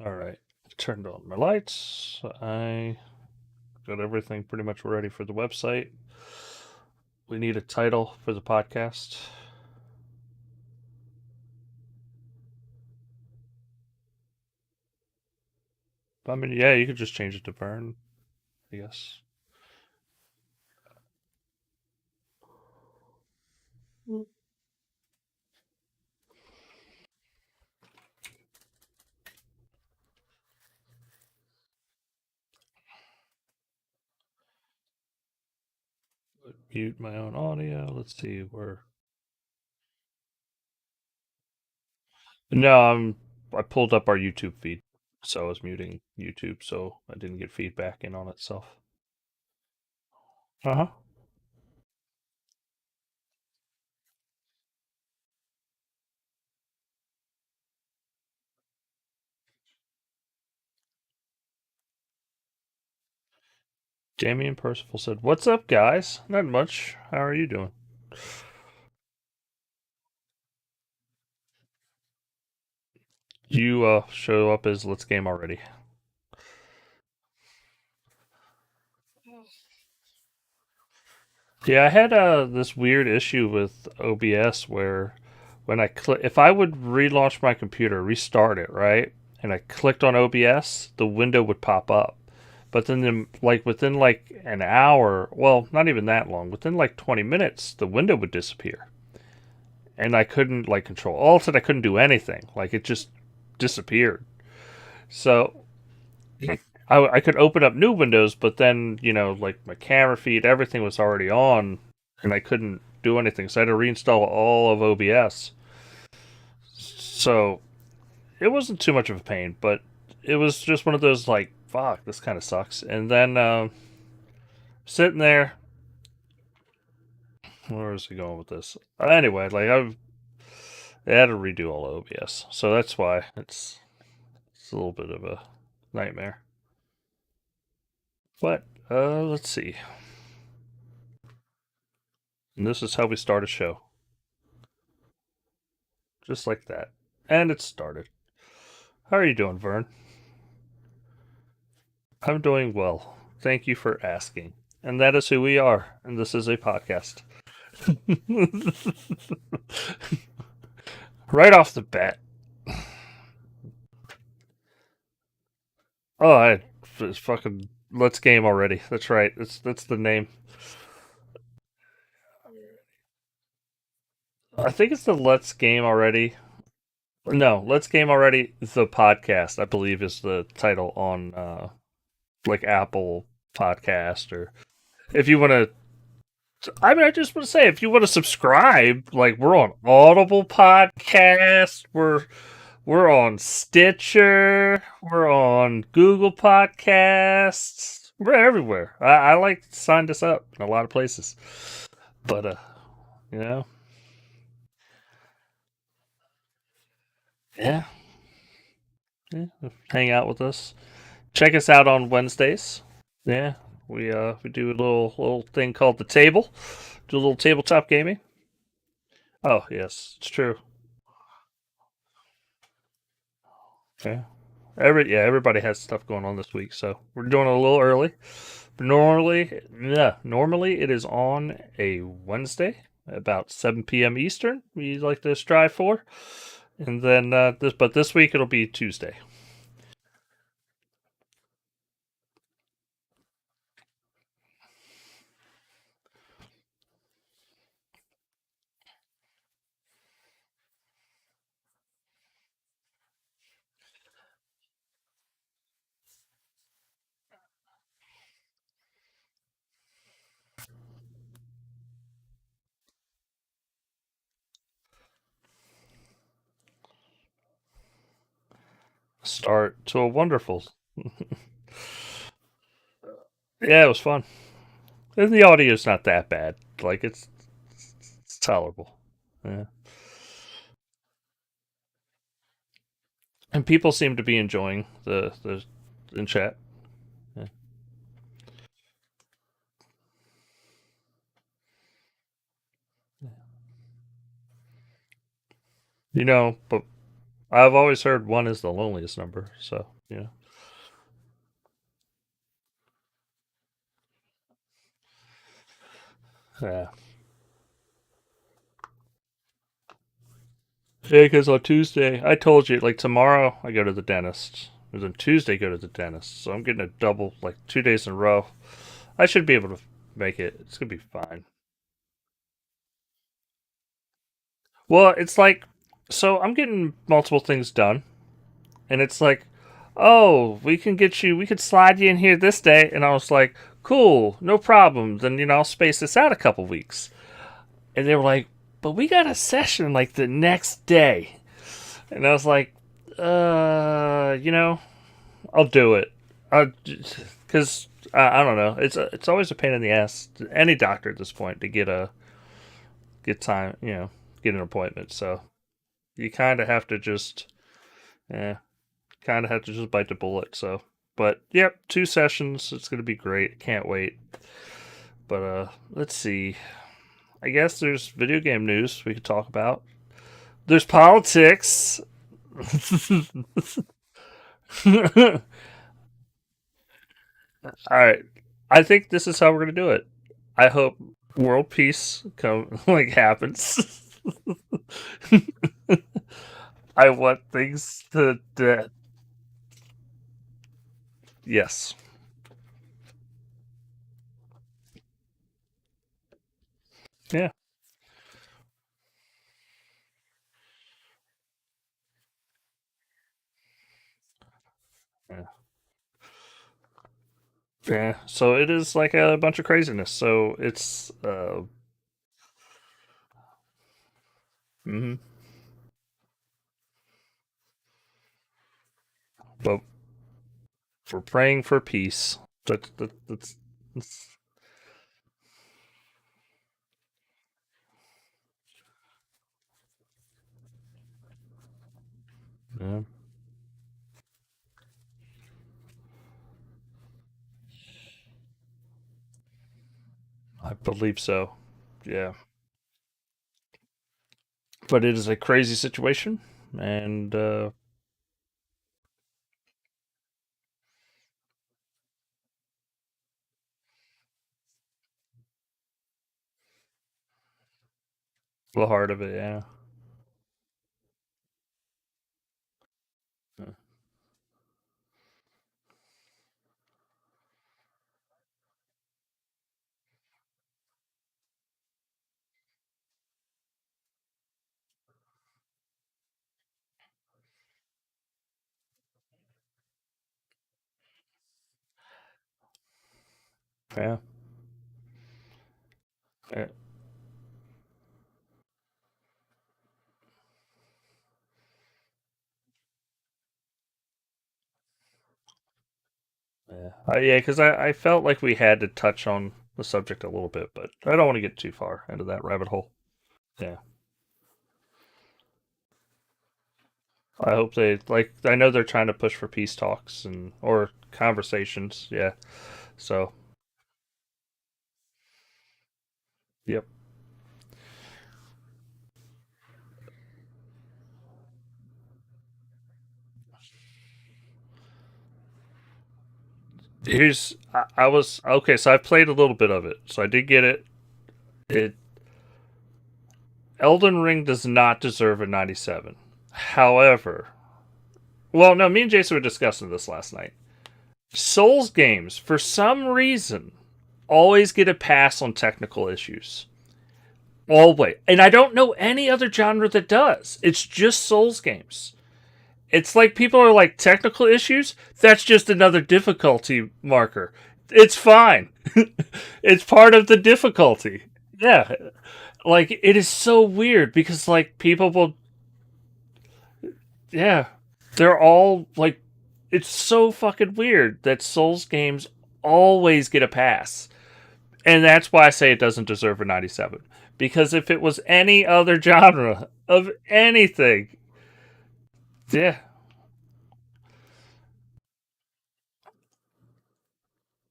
All right, turned on my lights. I got everything pretty much ready for the website. We need a title for the podcast. I mean, yeah, you could just change it to Vern, I guess. Mute my own audio. Let's see where. No, I pulled up our YouTube feed, so I was muting YouTube, so I didn't get feedback in on itself. Uh huh. Damien Percival said, "What's up, guys? Not much. How are you doing?" You show up as Let's Game already. Yeah, I had this weird issue with OBS where when if I would relaunch my computer, restart it, right, and I clicked on OBS, the window would pop up. But then, like within like an hour, well, not even that long, within like 20 minutes, the window would disappear, and I couldn't like control alt it. I couldn't do anything. Like it just disappeared. So I could open up new windows, but then like my camera feed, everything was already on, and I couldn't do anything. So I had to reinstall all of OBS. So it wasn't too much of a pain, but it was just one of those like, fuck, this kind of sucks. And then sitting there, where was he going with this? Anyway, like I had to redo all of OBS, so that's why it's a little bit of a nightmare. But let's see. And this is how we start a show. Just like that. And it started. How are you doing, Vern? I'm doing well. Thank you for asking. And that is who we are. And this is a podcast. Right off the bat. Oh, it's fucking Let's Game already. That's right. That's the name. I think it's the Let's Game already. No, Let's Game already. The podcast, I believe, is the title on like Apple Podcast, or if you want to. I mean, I just want to say, if you want to subscribe, like we're on Audible Podcast, we're on Stitcher, we're on Google Podcasts, we're everywhere. I like signed us up in a lot of places, but you know, yeah, yeah, hang out with us. Check us out on Wednesdays. Yeah, we do a little thing called the table. Do a little tabletop gaming. Oh yes, it's true. Yeah. Everybody has stuff going on this week, so we're doing it a little early. But normally it is on a Wednesday about 7 p.m. Eastern. We like to strive for, and then this week it'll be Tuesday. Start to a wonderful. Yeah, it was fun. And the audio's not that bad. Like it's tolerable. Yeah. And people seem to be enjoying the in chat. Yeah. But I've always heard one is the loneliest number. So yeah, yeah, yeah. Because on Tuesday, I told you like tomorrow I go to the dentist. And then Tuesday go to the dentist. So I'm getting a double like 2 days in a row. I should be able to make it. It's gonna be fine. Well, it's like so I'm getting multiple things done, and it's like, oh, we could slide you in here this day, and I was like, cool, no problem. Then I'll space this out a couple weeks, and they were like, but we got a session like the next day, and I was like, I'll do it, because I don't know, it's always a pain in the ass to any doctor at this point to get time, get an appointment. So you kind of have to just, yeah, kind of have to just bite the bullet. So, but yep, 2 sessions. It's gonna be great. Can't wait. But let's see. I guess there's video game news we could talk about. There's politics. All right. I think this is how we're gonna do it. I hope world peace come like happens. I want things to yes. Yeah. Yeah. Yeah. So it is like a bunch of craziness. So it's mhm. But we're praying for peace. That's yeah, I believe so. Yeah. But it is a crazy situation and the heart of it, yeah. Yeah. Yeah. Yeah, because I felt like we had to touch on the subject a little bit, but I don't want to get too far into that rabbit hole. Yeah. I hope they like I know they're trying to push for peace talks and or conversations, yeah. So, yep. I was okay, so I played a little bit of it. So I did get it. It Elden Ring does not deserve a 97. However, well, no, me and Jason were discussing this last night. Souls games, for some reason, always get a pass on technical issues. Always. And I don't know any other genre that does. It's just Souls games. It's like people are like, technical issues? That's just another difficulty marker. It's fine. It's part of the difficulty. Yeah. Like, it is so weird because, like, people will, yeah, they're all like, it's so fucking weird that Souls games always get a pass. And that's why I say it doesn't deserve a 97. Because if it was any other genre of anything, yeah,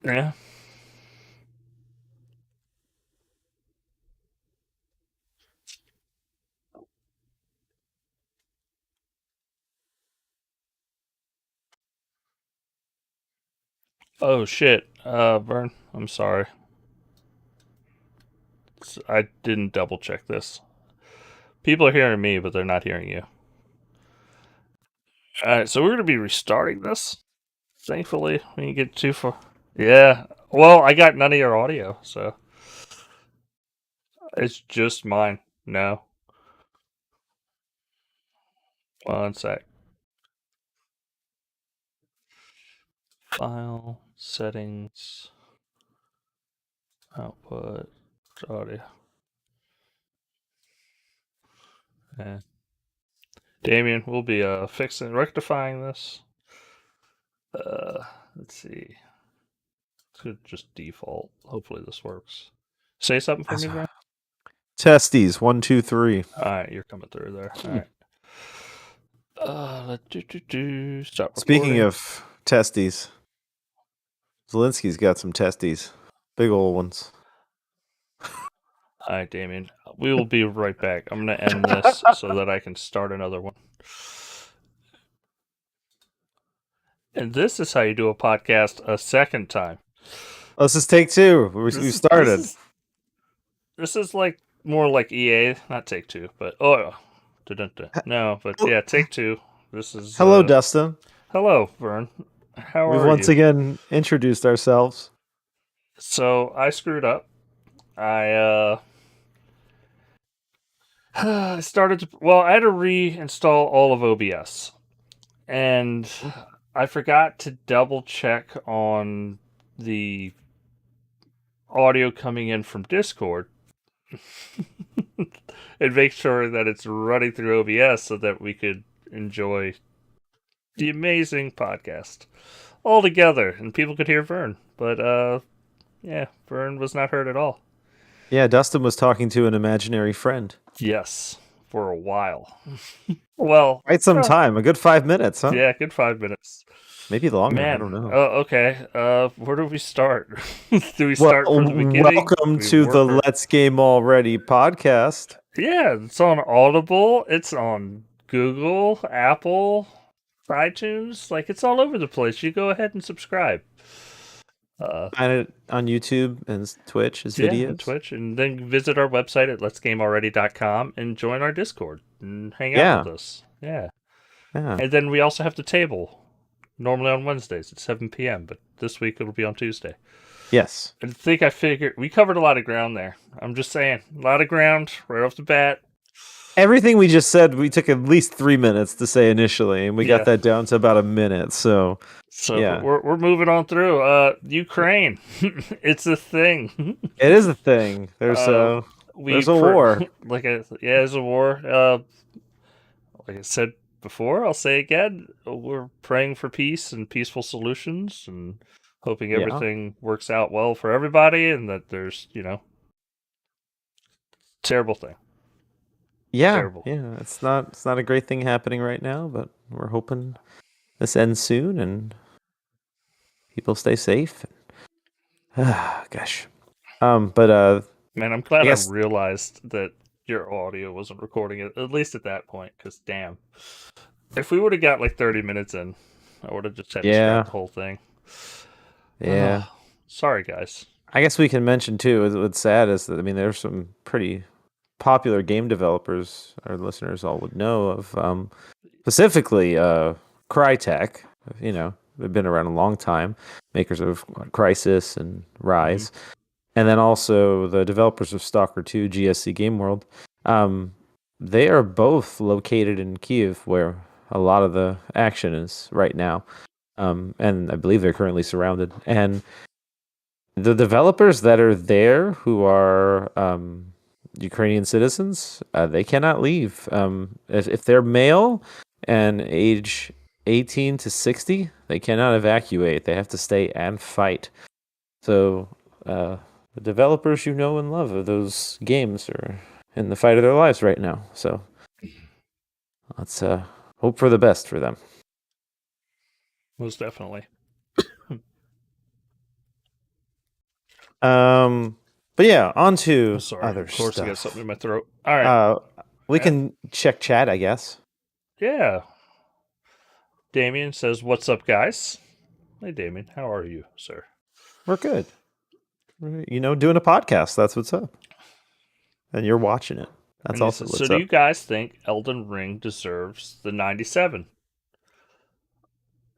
yeah, Oh shit, Vern, I'm sorry. I didn't double check this. People are hearing me, but they're not hearing you. All right, so we're gonna be restarting this. Thankfully, we didn't get too far. Yeah. Well, I got none of your audio, so it's just mine. No. One sec. File settings. Output audio. Yeah. Damien, we'll be rectifying this. Let's see. Could just default. Hopefully this works. Say something for me, Brian. Testes 1, 2, 3. All right, you're coming through there. All right. Stop Speaking recording. of testes, Zelensky's got some testes, big old ones. All right, Damien. We will be right back. I'm going to end this so that I can start another one. And this is how you do a podcast a second time. Let's just take two. We started. This is like more like EA, not Take Two, but no, but yeah, Take Two. This is Hello, Dustin. hello, Vern. How We've are once you? again introduced ourselves. So I screwed up. I started to. Well, I had to reinstall all of OBS, and I forgot to double check on the audio coming in from Discord and make sure that it's running through OBS so that we could enjoy the amazing podcast all together and people could hear Vern. But yeah, Vern was not heard at all. Yeah, Dustin was talking to an imaginary friend. Yes, for a while. Well, Quite some time, a good 5 minutes, huh? yeah, good 5 minutes. Maybe longer. I Man, don't know. okay. Where do we start? Do we start from the beginning? Welcome to the Let's Game Already podcast. Yeah, it's on Audible. It's on Google, Apple, iTunes. Like, it's all over the place. You go ahead and subscribe. Find it on YouTube and Twitch as videos. And Twitch, and then visit our website at letsgamealready.com and join our Discord and hang out with us. Yeah. And then we also have the table. Normally on Wednesdays at 7 p.m., but this week it'll be on Tuesday. Yes. I think I figured we covered a lot of ground there. I'm just saying, a lot of ground right off the bat. Everything we just said, we took at least 3 minutes to say initially, and we got that down to about a minute. So yeah, we're moving on through. Ukraine, it's a thing. It is a thing. There's a war. There's a war. Like I said before, I'll say again, we're praying for peace and peaceful solutions and hoping everything works out well for everybody and that there's, terrible thing. Yeah. Terrible. Yeah. It's not a great thing happening right now, but we're hoping this ends soon and people stay safe. Gosh. But man, I'm glad I realized that your audio wasn't recording it, at least at that point, because damn. If we would have got like 30 minutes in, I would have just had to scrap the whole thing. Yeah. Sorry, guys. I guess we can mention, too, what's sad is that, there's some pretty popular game developers our listeners all would know of, specifically Crytek. They've been around a long time, makers of Crysis and Rise. Mm-hmm. And then also the developers of Stalker 2, GSC Game World. They are both located in Kyiv, where a lot of the action is right now. And I believe they're currently surrounded. And the developers that are there who are Ukrainian citizens, they cannot leave. If they're male and age 18 to 60, they cannot evacuate. They have to stay and fight. So the developers you know and love of those games are in the fight of their lives right now. So let's hope for the best for them. Most definitely. But yeah, on to other stuff. Of course, I got something in my throat. All right. We can check chat, I guess. Yeah. Damien says, "What's up, guys?" Hey, Damien. How are you, sir? We're good. Doing a podcast. That's what's up. And you're watching it. That's And he also says, so what's do up. you guys think Elden Ring deserves the 97?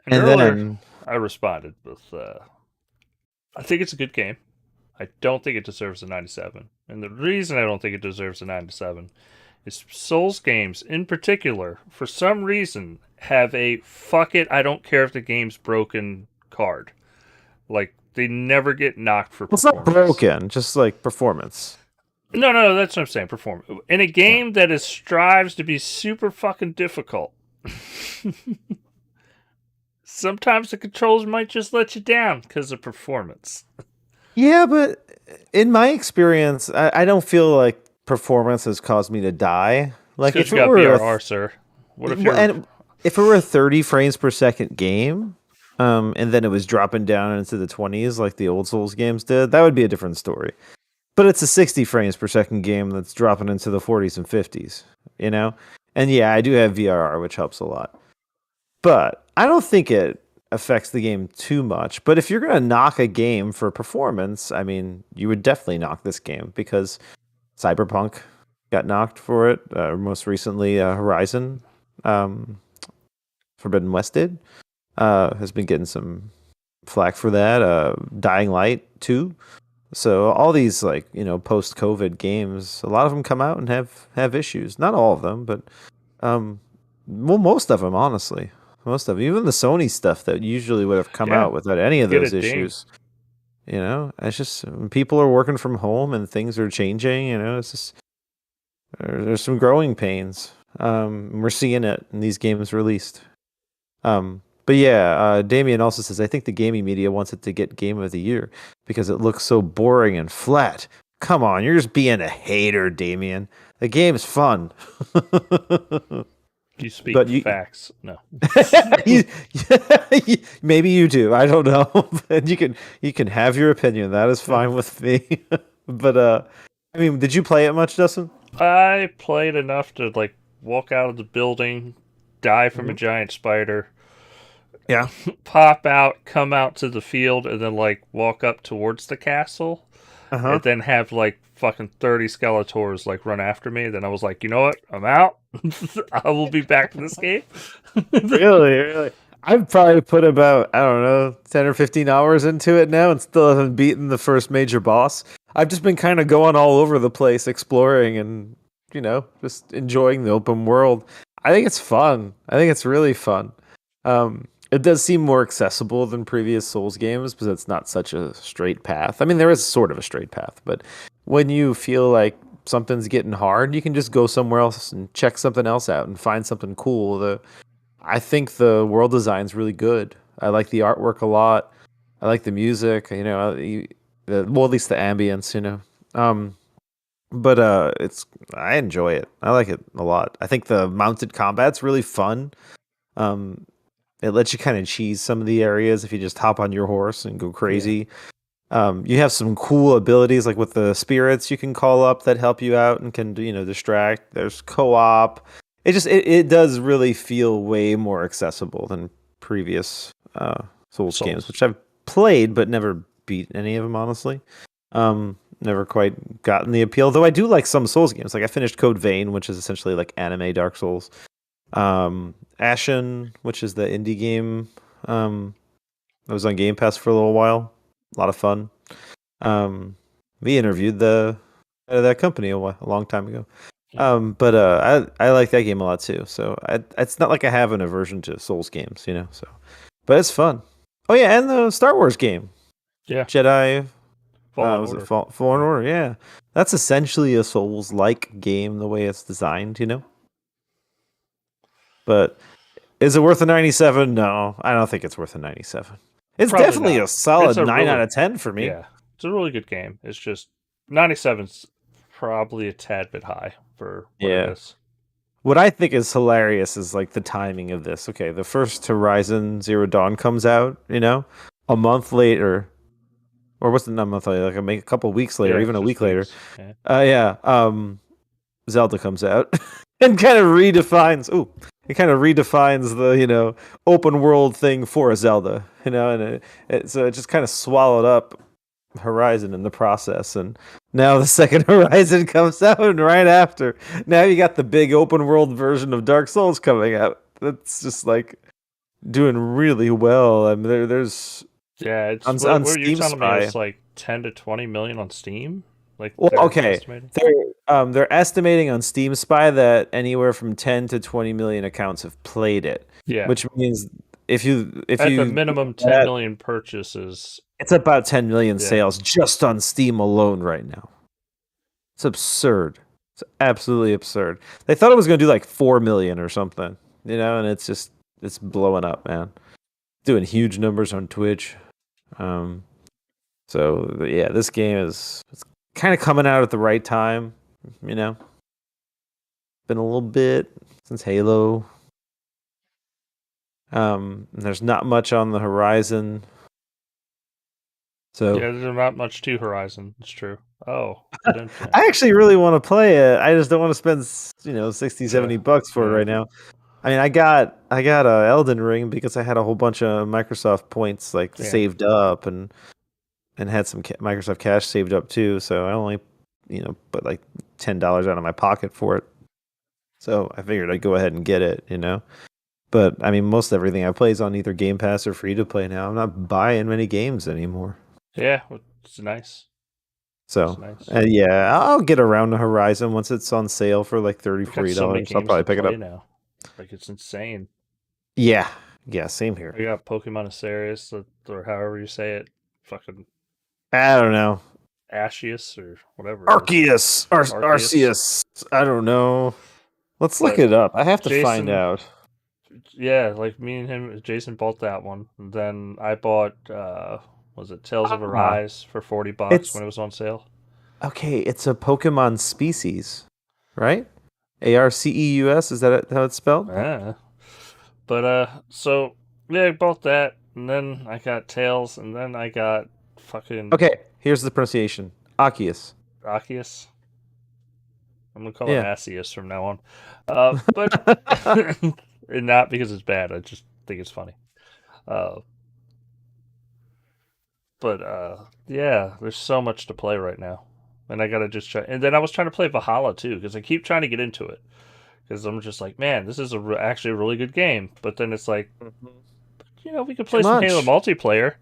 And And earlier, then, I responded with, I think it's a good game. I don't think it deserves a 97. And the reason I don't think it deserves a 97 is Souls games, in particular, for some reason, have a fuck it, I don't care if the game's broken card. Like, they never get knocked for it's not performance. broken, just like performance. No, that's what I'm saying. Performance. In a game that is strives to be super fucking difficult, sometimes the controls might just let you down because of performance. Yeah, but in my experience, I don't feel like performance has caused me to die. Like Because if you it got were VRR, sir. What if you're and if it were a 30 frames per second game, and then it was dropping down into the 20s like the old Souls games did, that would be a different story. But it's a 60 frames per second game that's dropping into the 40s and 50s, you know? And yeah, I do have VRR, which helps a lot. But I don't think it affects the game too much. But if you're going to knock a game for performance, I mean, you would definitely knock this game because Cyberpunk got knocked for it. Most recently, Horizon Forbidden West did. Has been getting some flack for that. Dying Light, too. So all these post-COVID games, a lot of them come out and have issues. Not all of them, but most of them, honestly. Most of them. Even the Sony stuff that usually would have come out without any of those issues. It's just when people are working from home and things are changing. It's just there's some growing pains. We're seeing it in these games released. But yeah, Damien also says, I think the gaming media wants it to get Game of the Year because it looks so boring and flat. Come on, you're just being a hater, Damien. The game's fun. You speak facts. No. Maybe you do. I don't know. And you can have your opinion. That is fine with me. But I mean, did you play it much, Dustin? I played enough to walk out of the building, die from a giant spider. Yeah. Pop out, come out to the field, and then walk up towards the castle. Uh-huh. And then have fucking 30 Skeletors run after me. Then I was like, you know what? I'm out. I will be back in this game. Really? I've probably put about, I don't know, 10 or 15 hours into it now and still haven't beaten the first major boss. I've just been kind of going all over the place, exploring and, just enjoying the open world. I think it's fun. I think it's really fun. It does seem more accessible than previous Souls games because it's not such a straight path. I mean, there is sort of a straight path, but when you feel like something's getting hard, you can just go somewhere else and check something else out and find something cool. I think the world design's really good. I like the artwork a lot. I like the music, at least the ambience, But I enjoy it. I like it a lot. I think the mounted combat's really fun. It lets you kind of cheese some of the areas if you just hop on your horse and go crazy. Yeah. You have some cool abilities like with the spirits you can call up that help you out and can distract. There's co-op. It does really feel way more accessible than previous Souls games, which I've played but never beat any of them, honestly. Never quite gotten the appeal, though I do like some Souls games. Like I finished Code Vein, which is essentially like anime Dark Souls. Ashen, which is the indie game, that was on Game Pass for a little while. A lot of fun. We interviewed that company a long time ago. But I like that game a lot too. So it's not like I have an aversion to Souls games, So, but it's fun. Oh yeah, and the Star Wars game. Yeah. Jedi. Fallen Order. Fallen Order? Yeah, that's essentially a Souls-like game the way it's designed, But is it worth a 97? No, I don't think it's worth a 97. It's probably definitely a solid 9 out of 10 for me. Yeah, it's a really good game. It's just 97's probably a tad bit high for what it is. What I think is hilarious is the timing of this. Okay, the first Horizon Zero Dawn comes out, a month later, or was it not a month later? A couple weeks later, even a week later. Yeah. Zelda comes out and kind of redefines. Ooh, it kind of redefines the open world thing for a Zelda, and so it just kind of swallowed up Horizon in the process, and now the second Horizon comes out, and right after, now you got the big open world version of Dark Souls coming out. That's just like doing really well. I mean, there's Yeah, it's on what you're Steam telling me. Spy. It's like 10 to 20 million on Steam. Like Well, they're okay, estimating. they're estimating on Steam Spy that anywhere from 10 to 20 million accounts have played it, Yeah, which means if at the you minimum, 10 million purchases. it's about 10 million Yeah, sales just on Steam alone right now. It's absurd. It's absolutely absurd. They thought it was going to do like 4 million or something, and it's blowing up, man. Doing huge numbers on Twitch. Um, so yeah, this game it's kind of coming out at the right time, you know. Been a little bit since Halo. And there's not much on the horizon. So yeah. There's not much to Horizon. It's true. Oh, it didn't. I actually really want to play it. I just don't want to spend, 60, Yeah, $70 for it yeah, right now. I mean, I got Elden Ring because I had a whole bunch of Microsoft points like yeah. saved up and had some Microsoft cash saved up too. So I only, put like $10 out of my pocket for it. So I figured I'd go ahead and get it. But I mean, most everything I play is on either Game Pass or free to play now. I'm not buying many games anymore. Yeah, it's nice. It's So nice. yeah, I'll get around the Horizon once it's on sale for like 30 We got $40. so many I'll games probably to pick it play up. now. Like it's insane. Yeah, yeah, same here. We got Pokemon Asterius, or however you say it, fucking I don't know. Ashius or whatever it is. Arceus, Arceus. Arceus. I don't know. Let's look But it up. I have to find Jason, out. yeah, like me and him, Jason bought that one. And then I bought, was it Tales of Ah, Arise for $40 it's when it was on sale. okay. It's a Pokemon species, right? Arceus. Is that how it's spelled? Yeah. But so yeah, I bought that, and then I got Tails, and then I got fucking Okay, here's the pronunciation. Arceus. Arceus. I'm gonna call him Yeah. Asius from now on. But and not because it's bad. I just think it's funny. Uh, but yeah, there's so much to play right now, and I gotta just try. And then I was trying to play Valhalla too because I keep trying to get into it because I'm just like, man, this is actually a really good game. But then it's like, we could play Too some Halo much. multiplayer.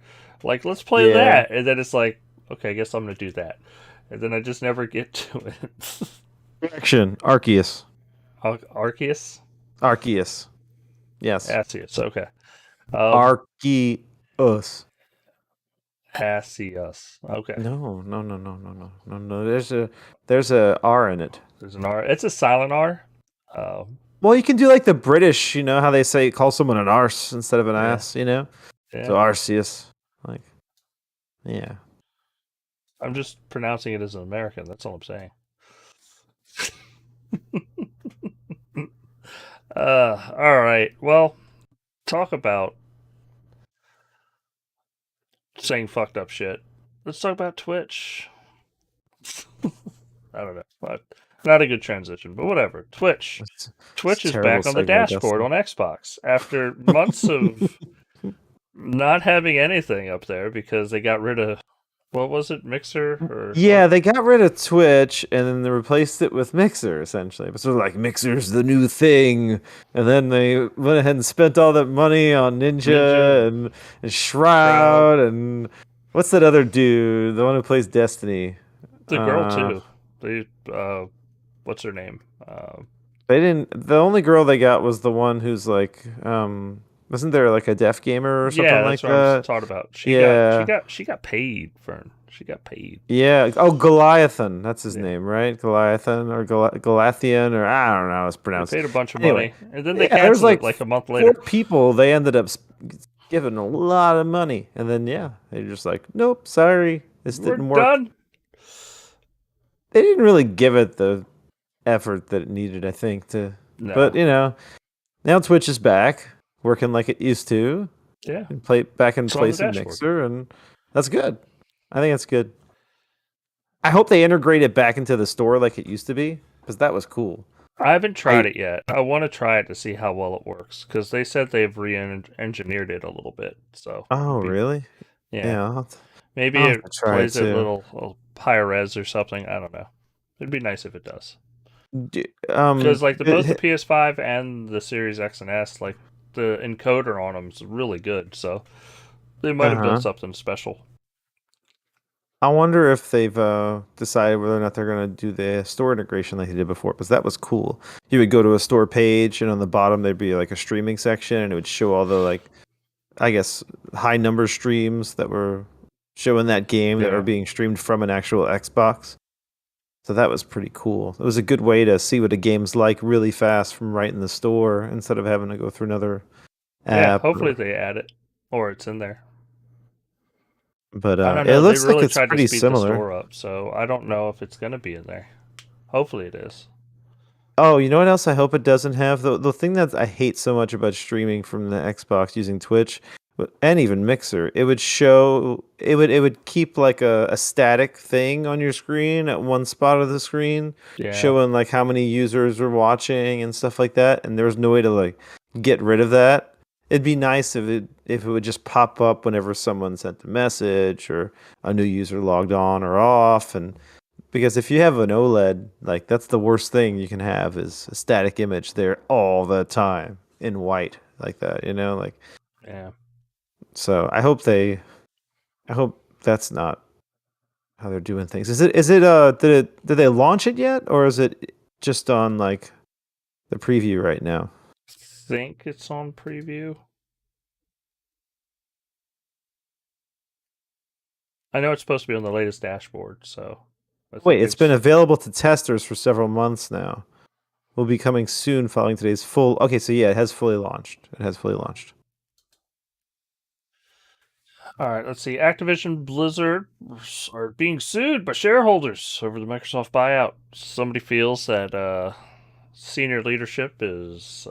Like, let's play Yeah. that. And then it's like, okay, I guess I'm gonna do that. And then I just never get to it. Correction. Arceus. Arceus, Arceus. Yes. Asius. Okay. Arceus. Asius. Okay. No, no, no, no, no, no, no, no. There's a R in it. There's an R. It's a silent R. Well, you can do like the British, how they say call someone an arse instead of an Yeah. ass. So Yeah. Arceus. Like, yeah. I'm just pronouncing it as an American. That's all I'm saying. All right. Well, talk about saying fucked up shit. Let's talk about Twitch. I don't know. Not a good transition, but whatever. Twitch. It's Twitch a is terrible back on the segue, dashboard Dustin. on Xbox after months of not having anything up there because they got rid of, what was it, Mixer or Yeah, they got rid of Twitch and then they replaced it with Mixer, essentially. But sort of like Mixer's the new thing. And then they went ahead and spent all that money on Ninja, Ninja, and Shroud, Shroud and what's that other dude? The one who plays Destiny. the girl Uh, too. They what's her name? they didn't. The only girl they got was the one who's like, wasn't there like a deaf gamer or something Yeah, like that's what I was that? talking about. Yeah. She got paid, Vern. She got paid. Yeah. Oh, Goliathan. That's his Yeah. name, right? Goliathan or Galathian or I don't know how it's They pronounced. paid a bunch of Anyway, money, and then they yeah, there's canceled it like like a month four later. people they ended up giving a lot of money, and then yeah, they're just like, nope, sorry, this We're didn't work. done. They didn't really give it the effort that it needed, I think. No. But now Twitch is back working like it used to. Yeah. And play back in It's on the place in dashboard. Mixer, and that's good. I think that's good. I hope they integrate it back into the store like it used to be, because that was cool. I haven't tried it yet. I want to try it to see how well it works because they said they've re-engineered it a little bit. So Oh, really? yeah, Yeah, maybe I'll have it to try it plays at too. little higher res or something. I don't know. It'd be nice if it does. D- Because like both the it- PS5 and the Series X and S, like the encoder on them is really good. So they might have built uh-huh. something special. I wonder if they've decided whether or not they're going to do the store integration like they did before, because that was cool. You would go to a store page, and on the bottom there'd be like a streaming section, and it would show all the like, I guess, high number streams that were showing that game that were Yeah. being streamed from an actual Xbox. So that was pretty cool. It was a good way to see what a game's like really fast from right in the store instead of having to go through another Yeah. app. Hopefully they add it or it's in there. But I don't it know. They looks like really it's tried to pretty speed the similar. store up, so I don't know if it's gonna be in there. Hopefully it is. Oh, you know what else I hope it doesn't have? The thing that I hate so much about streaming from the Xbox using Twitch and even Mixer, it would keep like a static thing on your screen at one spot of the screen, Yeah. showing like how many users were watching and stuff like that, and there was no way to like get rid of that. It'd be nice if it would just pop up whenever someone sent a message or a new user logged on or off, and because if you have an OLED, like that's the worst thing you can have is a static image there all the time in white like that, like Yeah. so I hope that's not how they're doing things. Did they launch it yet or is it just on like the preview right now? Think it's on preview. I know it's supposed to be on the latest dashboard, so I Wait, think it's been it's available to testers for several months now. Will be coming soon following today's full. Okay, so yeah, it has fully launched. It has fully launched. all right. Let's see. Activision Blizzard are being sued by shareholders over the Microsoft buyout. Somebody feels that senior leadership is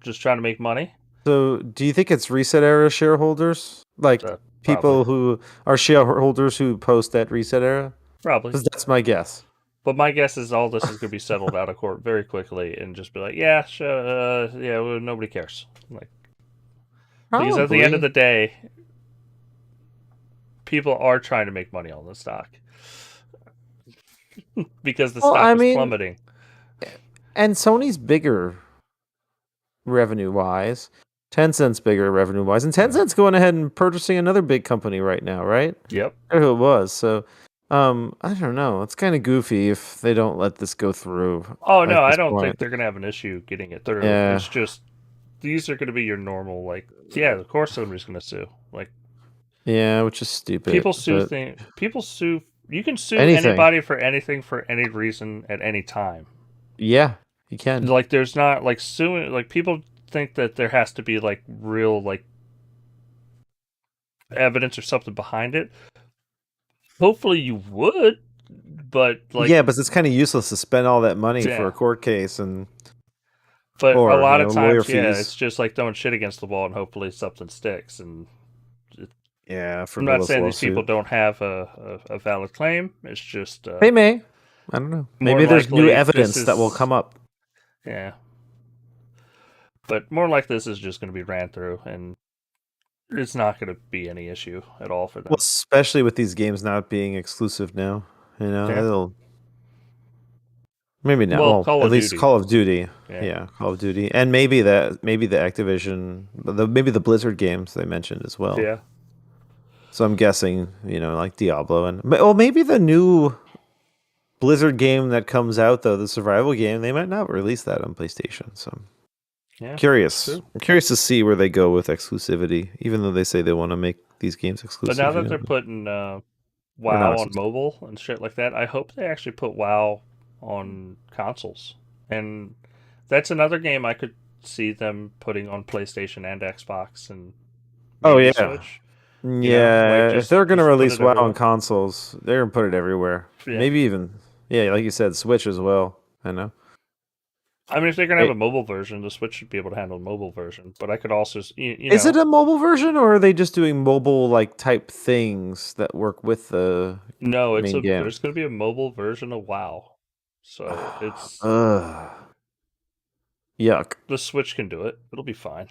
just trying to make money. So, do you think it's Reset Era shareholders? Like Probably, people who are shareholders who post at Reset Era? probably. Because that's my guess. But my guess is all this is going to be settled out of court very quickly and just be like, yeah, yeah, well, nobody cares. Like, because at the end of Probably. the day, people are trying to make money on the stock because the Well, stock I is mean, plummeting. and Sony's bigger revenue wise. Tencent's bigger revenue wise. And Tencent's going ahead and purchasing another big company right now, right? Yep. I forget who it was. So, I don't know. It's kind of goofy if they don't let this go through Oh at no, I this don't think point. they're going to have an issue getting it through. Yeah. It's just these are going to be your normal, like, yeah, of course somebody's going to sue. Like, Yeah, which is stupid. people sue But things. People sue. You can sue anything. anybody for anything for any reason at any time. Yeah, you can. Like, there's not like suing. Like, people think that there has to be like real like evidence or something behind it. Hopefully, you would, but like, Yeah, but it's kind of useless to spend all that money for yeah. a court case and But a or, lot of lawyer times, yeah, it's fees. just like throwing shit against the wall and hopefully something sticks. And Yeah, I'm not frivolous saying these people lawsuit. don't have a valid claim. It's just They may. I don't know. more Maybe there's new likely this evidence that will is, come up. yeah. But more like this is just going to be ran through, and it's not going to be any issue at all for Well, them. especially with these games not being exclusive now. Yeah. It'll maybe not. Well, Well, Call at of least Duty. Call of Duty. Yeah. Yeah, Call of Duty, and maybe the Activision, maybe the Blizzard games they mentioned as well. Yeah. So I'm guessing, like Diablo and well, maybe the new Blizzard game that comes out though, the survival game, they might not release that on PlayStation. So Yeah. curious. True. I'm curious to see where they go with exclusivity, even though they say they want to make these games But now exclusive. that they're putting They're not WoW on exclusive. mobile and shit like that, I hope they actually put WoW on consoles. And that's another game I could see them putting on PlayStation and Xbox and Oh maybe yeah, Switch. Like yeah. If they're gonna just put release it WoW on everywhere. consoles, they're gonna put it everywhere. Yeah. Maybe even yeah, like you said, Switch as well. I know. I mean, if they're gonna have Hey, a mobile version, the Switch should be able to handle a mobile version. But I could also, is it a mobile version or are they just doing mobile like type things that work with the no, main game? there's gonna be a mobile version of WoW. So it's Yuck. the Switch can do it. It'll be fine.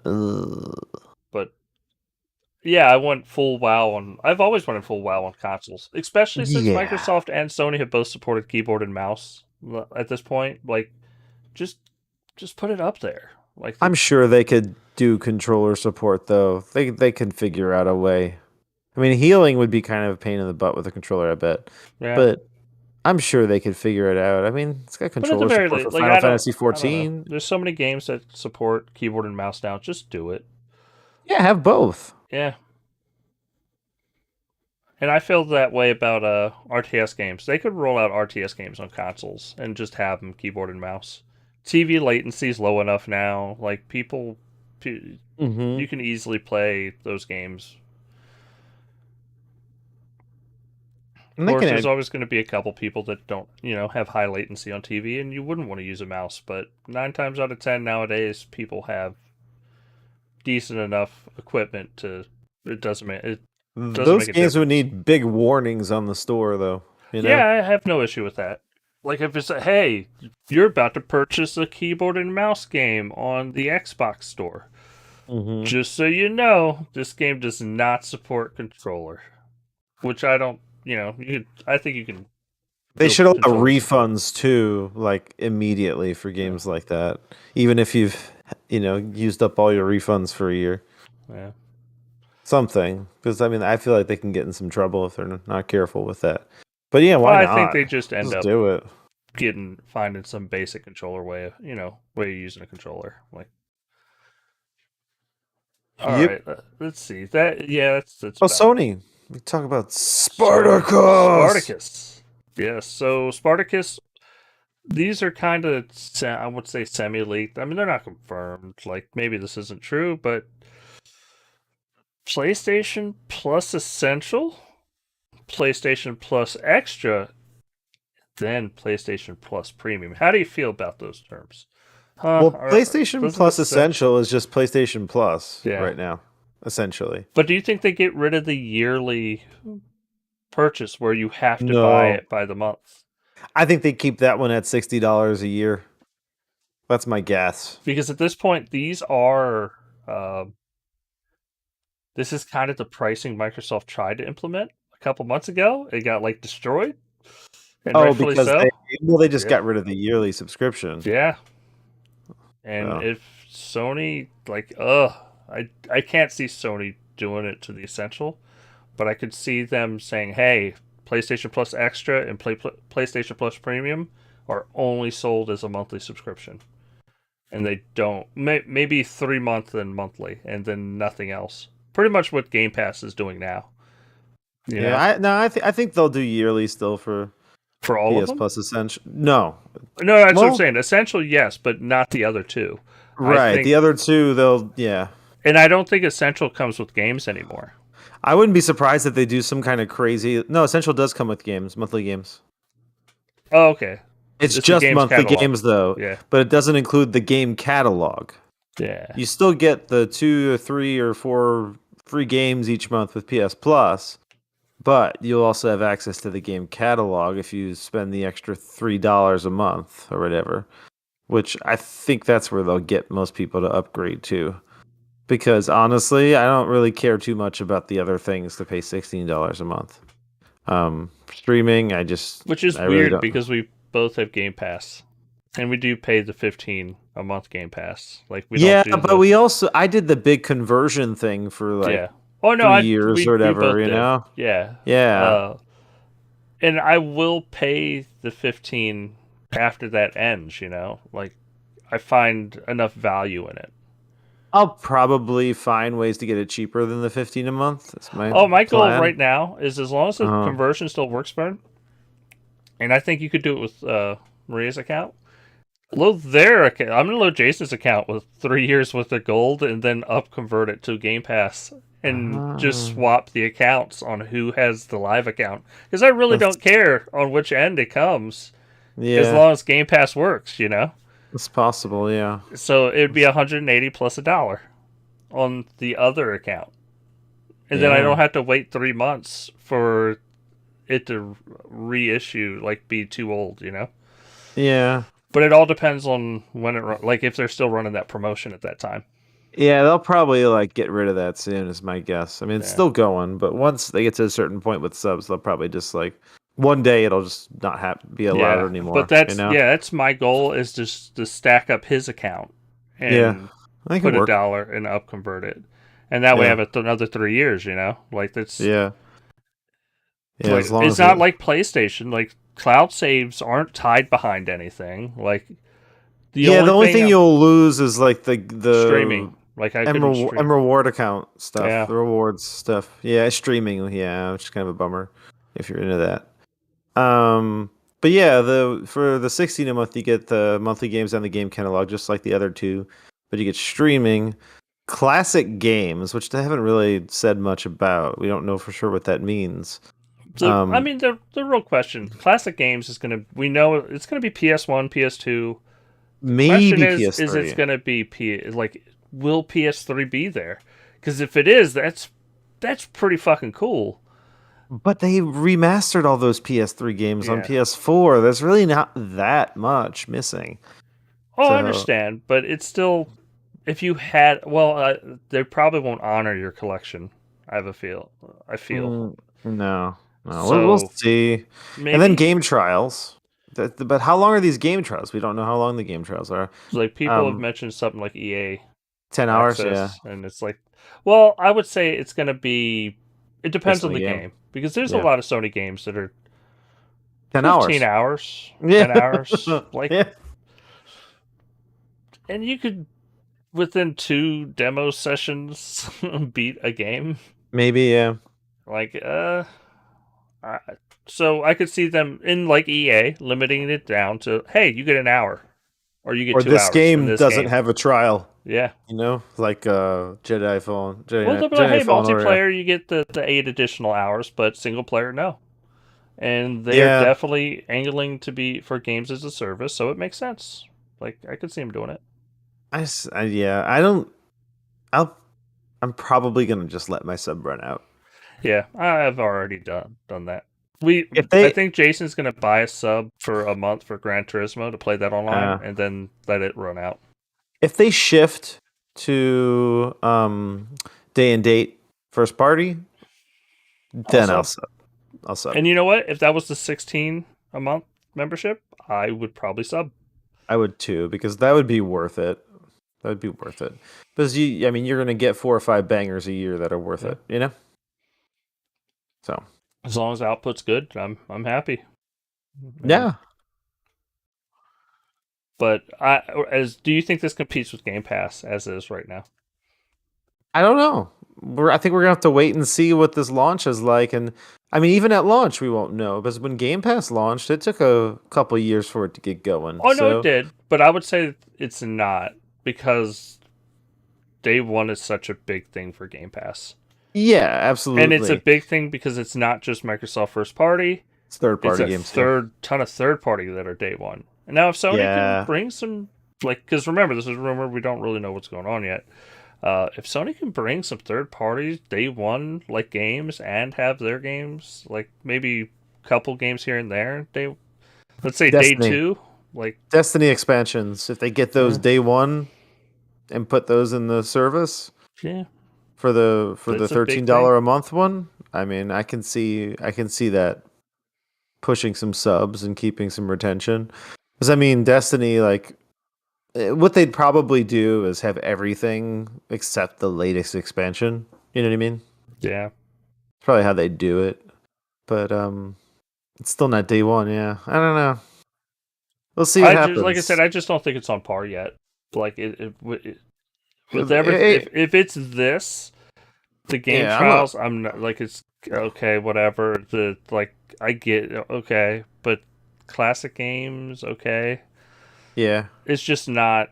But yeah, I want full WoW on. I've always wanted full WoW on consoles, especially since Yeah. Microsoft and Sony have both supported keyboard and mouse at this point. Like, just put it up there. Like, I'm sure they could do controller support though. They can figure out a way. I mean, healing would be kind of a pain in the butt with a controller, I bet. yeah. But I'm sure they could figure it out. I mean, it's got But at the controller very support least, for like Final I don't Fantasy know. 14. There's so many games that support keyboard and mouse now. Just do it. Yeah, have both. Yeah. And I feel that way about RTS games. They could roll out RTS games on consoles and just have them keyboard and mouse. TV latency is low enough now. Like people, you can easily play those games. Of course, there's always going to be a couple people that don't, have high latency on TV, and you wouldn't want to use a mouse. But 9 times out of 10 nowadays, people have decent enough equipment to. It doesn't make Those a games would difference. need big warnings on the store, though. Yeah, I have no issue with that. Like if it's hey, you're about to purchase a keyboard and mouse game on the Xbox store. Just so you know, this game does not support controller, which I don't. I think you can. They should allow refunds too, like immediately for games like that, even if you've used up all your refunds for a year. Yeah. Something, because I mean, I feel like they can get in some trouble if they're not careful with that. But yeah, why not? I think they just end up do it. Finding some basic controller way of way of using a controller. Like, all right, let's see that. Yeah, that's. Sony. We talk about Spartacus. Spartacus. Yes. So Spartacus. These are kind of, I would say, semi-leaked. I mean, they're not confirmed. Like, maybe this isn't true, but PlayStation Plus Essential, PlayStation Plus Extra, then PlayStation Plus Premium. How do you feel about those terms? PlayStation Plus Essential is just PlayStation Plus right now, essentially. But do you think they get rid of the yearly purchase where you have to buy it by the month? I think they keep that one at $60 a year. That's my guess. Because at this point, these are... this is kind of the pricing Microsoft tried to implement a couple months ago. It got, destroyed. And because so. they just got rid of the yearly subscription. Yeah. And if Sony, I can't see Sony doing it to the Essential, but I could see them saying, hey, PlayStation Plus Extra and PlayStation Plus Premium are only sold as a monthly subscription. And they don't. Maybe 3 months and monthly, and then nothing else. Pretty much what Game Pass is doing now. I think they'll do yearly still for all PS of them? Plus Essential. No, that's what I'm saying. Essential, yes, but not the other two. Right, the other two, they'll And I don't think Essential comes with games anymore. I wouldn't be surprised if they do some kind of crazy. No, Essential does come with games, monthly games. Oh, okay. It's just monthly games, though. Yeah. But it doesn't include the game catalog. Yeah. You still get the 2 or 3 or 4 free games each month with PS Plus, but you'll also have access to the game catalog if you spend the extra $3 a month or whatever, which I think that's where they'll get most people to upgrade to. Because honestly, I don't really care too much about the other things to pay $16 a month. Streaming, which is weird really because we both have Game Pass, and we do pay the $15 a month Game Pass. Like we don't do but we also I did the big conversion thing for 3 years or whatever, Yeah. And I will pay the $15 after that ends. I find enough value in it. I'll probably find ways to get it cheaper than the $15 a month. That's my my goal right now is as long as the conversion still works, Vern, and I think you could do it with Maria's account. Load their account. I'm gonna load Jason's account with 3 years worth of gold, and then convert it to Game Pass, and just swap the accounts on who has the live account. Because I really don't care on which end it comes, as long as Game Pass works. It's possible, yeah. So it'd be $180 plus $1 on the other account, and then I don't have to wait 3 months for it to reissue, like be too old, Yeah. But it all depends on when like if they're still running that promotion at that time. Yeah, they'll probably like get rid of that soon, is my guess. I mean, it's Yeah. still going, but once they get to a certain point with subs, they'll probably just like one day it'll just not be allowed anymore. But that's my goal is just to stack up his account and I think put it'll work. $1 and up convert it, and that way I have another 3 years. Like that's Yeah. like, as long it's as not like PlayStation. Like cloud saves aren't tied behind anything. Like the only thing you'll lose is like the streaming. Like I couldn't stream. and reward account stuff. Yeah. The rewards stuff. Yeah, streaming. Yeah, which is kind of a bummer if you're into that. But yeah, for the $16 a month, you get the monthly games and the game catalog, just like the other two. But you get streaming, classic games, which they haven't really said much about. We don't know for sure what that means. So, I mean, the real question: classic games we know it's gonna be PS1, PS2. Maybe PS3. Is it's gonna be will PS3 be there? Because if it is, that's pretty fucking cool. But they remastered all those PS3 games on PS4. There's really not that much missing. Oh, I understand, but it's still, if you had, they probably won't honor your collection. I feel. No. So, we'll see. Maybe, and then game trials. But how long are these game trials? We don't know how long the game trials are. Like people have mentioned something like EA 10 hours, access, and it's like, well, I would say it's going to be. It depends on the game because there's a lot of Sony games that are 10 hours. 10 hours, like, and you could within 2 demo sessions beat a game. Maybe, yeah. Like, so I could see them in like EA limiting it down to, hey, you get an hour, or you get 2 hours. This game doesn't have a trial. Yeah, like Jedi Fallen. Well, hey, multiplayer, you get the 8 additional hours, but single player, no. And they are definitely angling to be for games as a service, so it makes sense. Like I could see them doing it. I'm probably gonna just let my sub run out. Yeah, I've already done that. I think Jason's gonna buy a sub for a month for Gran Turismo to play that online, and then let it run out. If they shift to day and date first party, then I'll sub. And you know what? If that was the $16 a month membership, I would probably sub. I would too, because that would be worth it. Because you're going to get 4 or 5 bangers a year that are worth it, So as long as the output's good, I'm happy. Yeah. But do you think this competes with Game Pass as is right now? I don't know. I think we're gonna have to wait and see what this launch is like, and I mean, even at launch, we won't know because when Game Pass launched, it took a couple years for it to get going. Oh no, it did, but I would say it's not because day one is such a big thing for Game Pass. Yeah, absolutely, and it's a big thing because it's not just Microsoft first party; it's third party games. Ton of third party that are day one. And now if Sony can bring some, because remember this is a rumor, we don't really know what's going on yet. If Sony can bring some third parties day one like games and have their games like maybe a couple games here and there, let's say Destiny. Day 2, like Destiny expansions, if they get those day one and put those in the service, for the $13 a month one, I mean, I can see that pushing some subs and keeping some retention. Because I mean, Destiny, like, what they'd probably do is have everything except the latest expansion. You know what I mean? Yeah. It's probably how they do it. But it's still not day one, yeah. I don't know. We'll see what happens. Like I said, I just don't think it's on par yet. Like, if it's this, the game trials, I'm not, like, it's okay, whatever. I get, okay, but classic games, okay. Yeah. It's just not.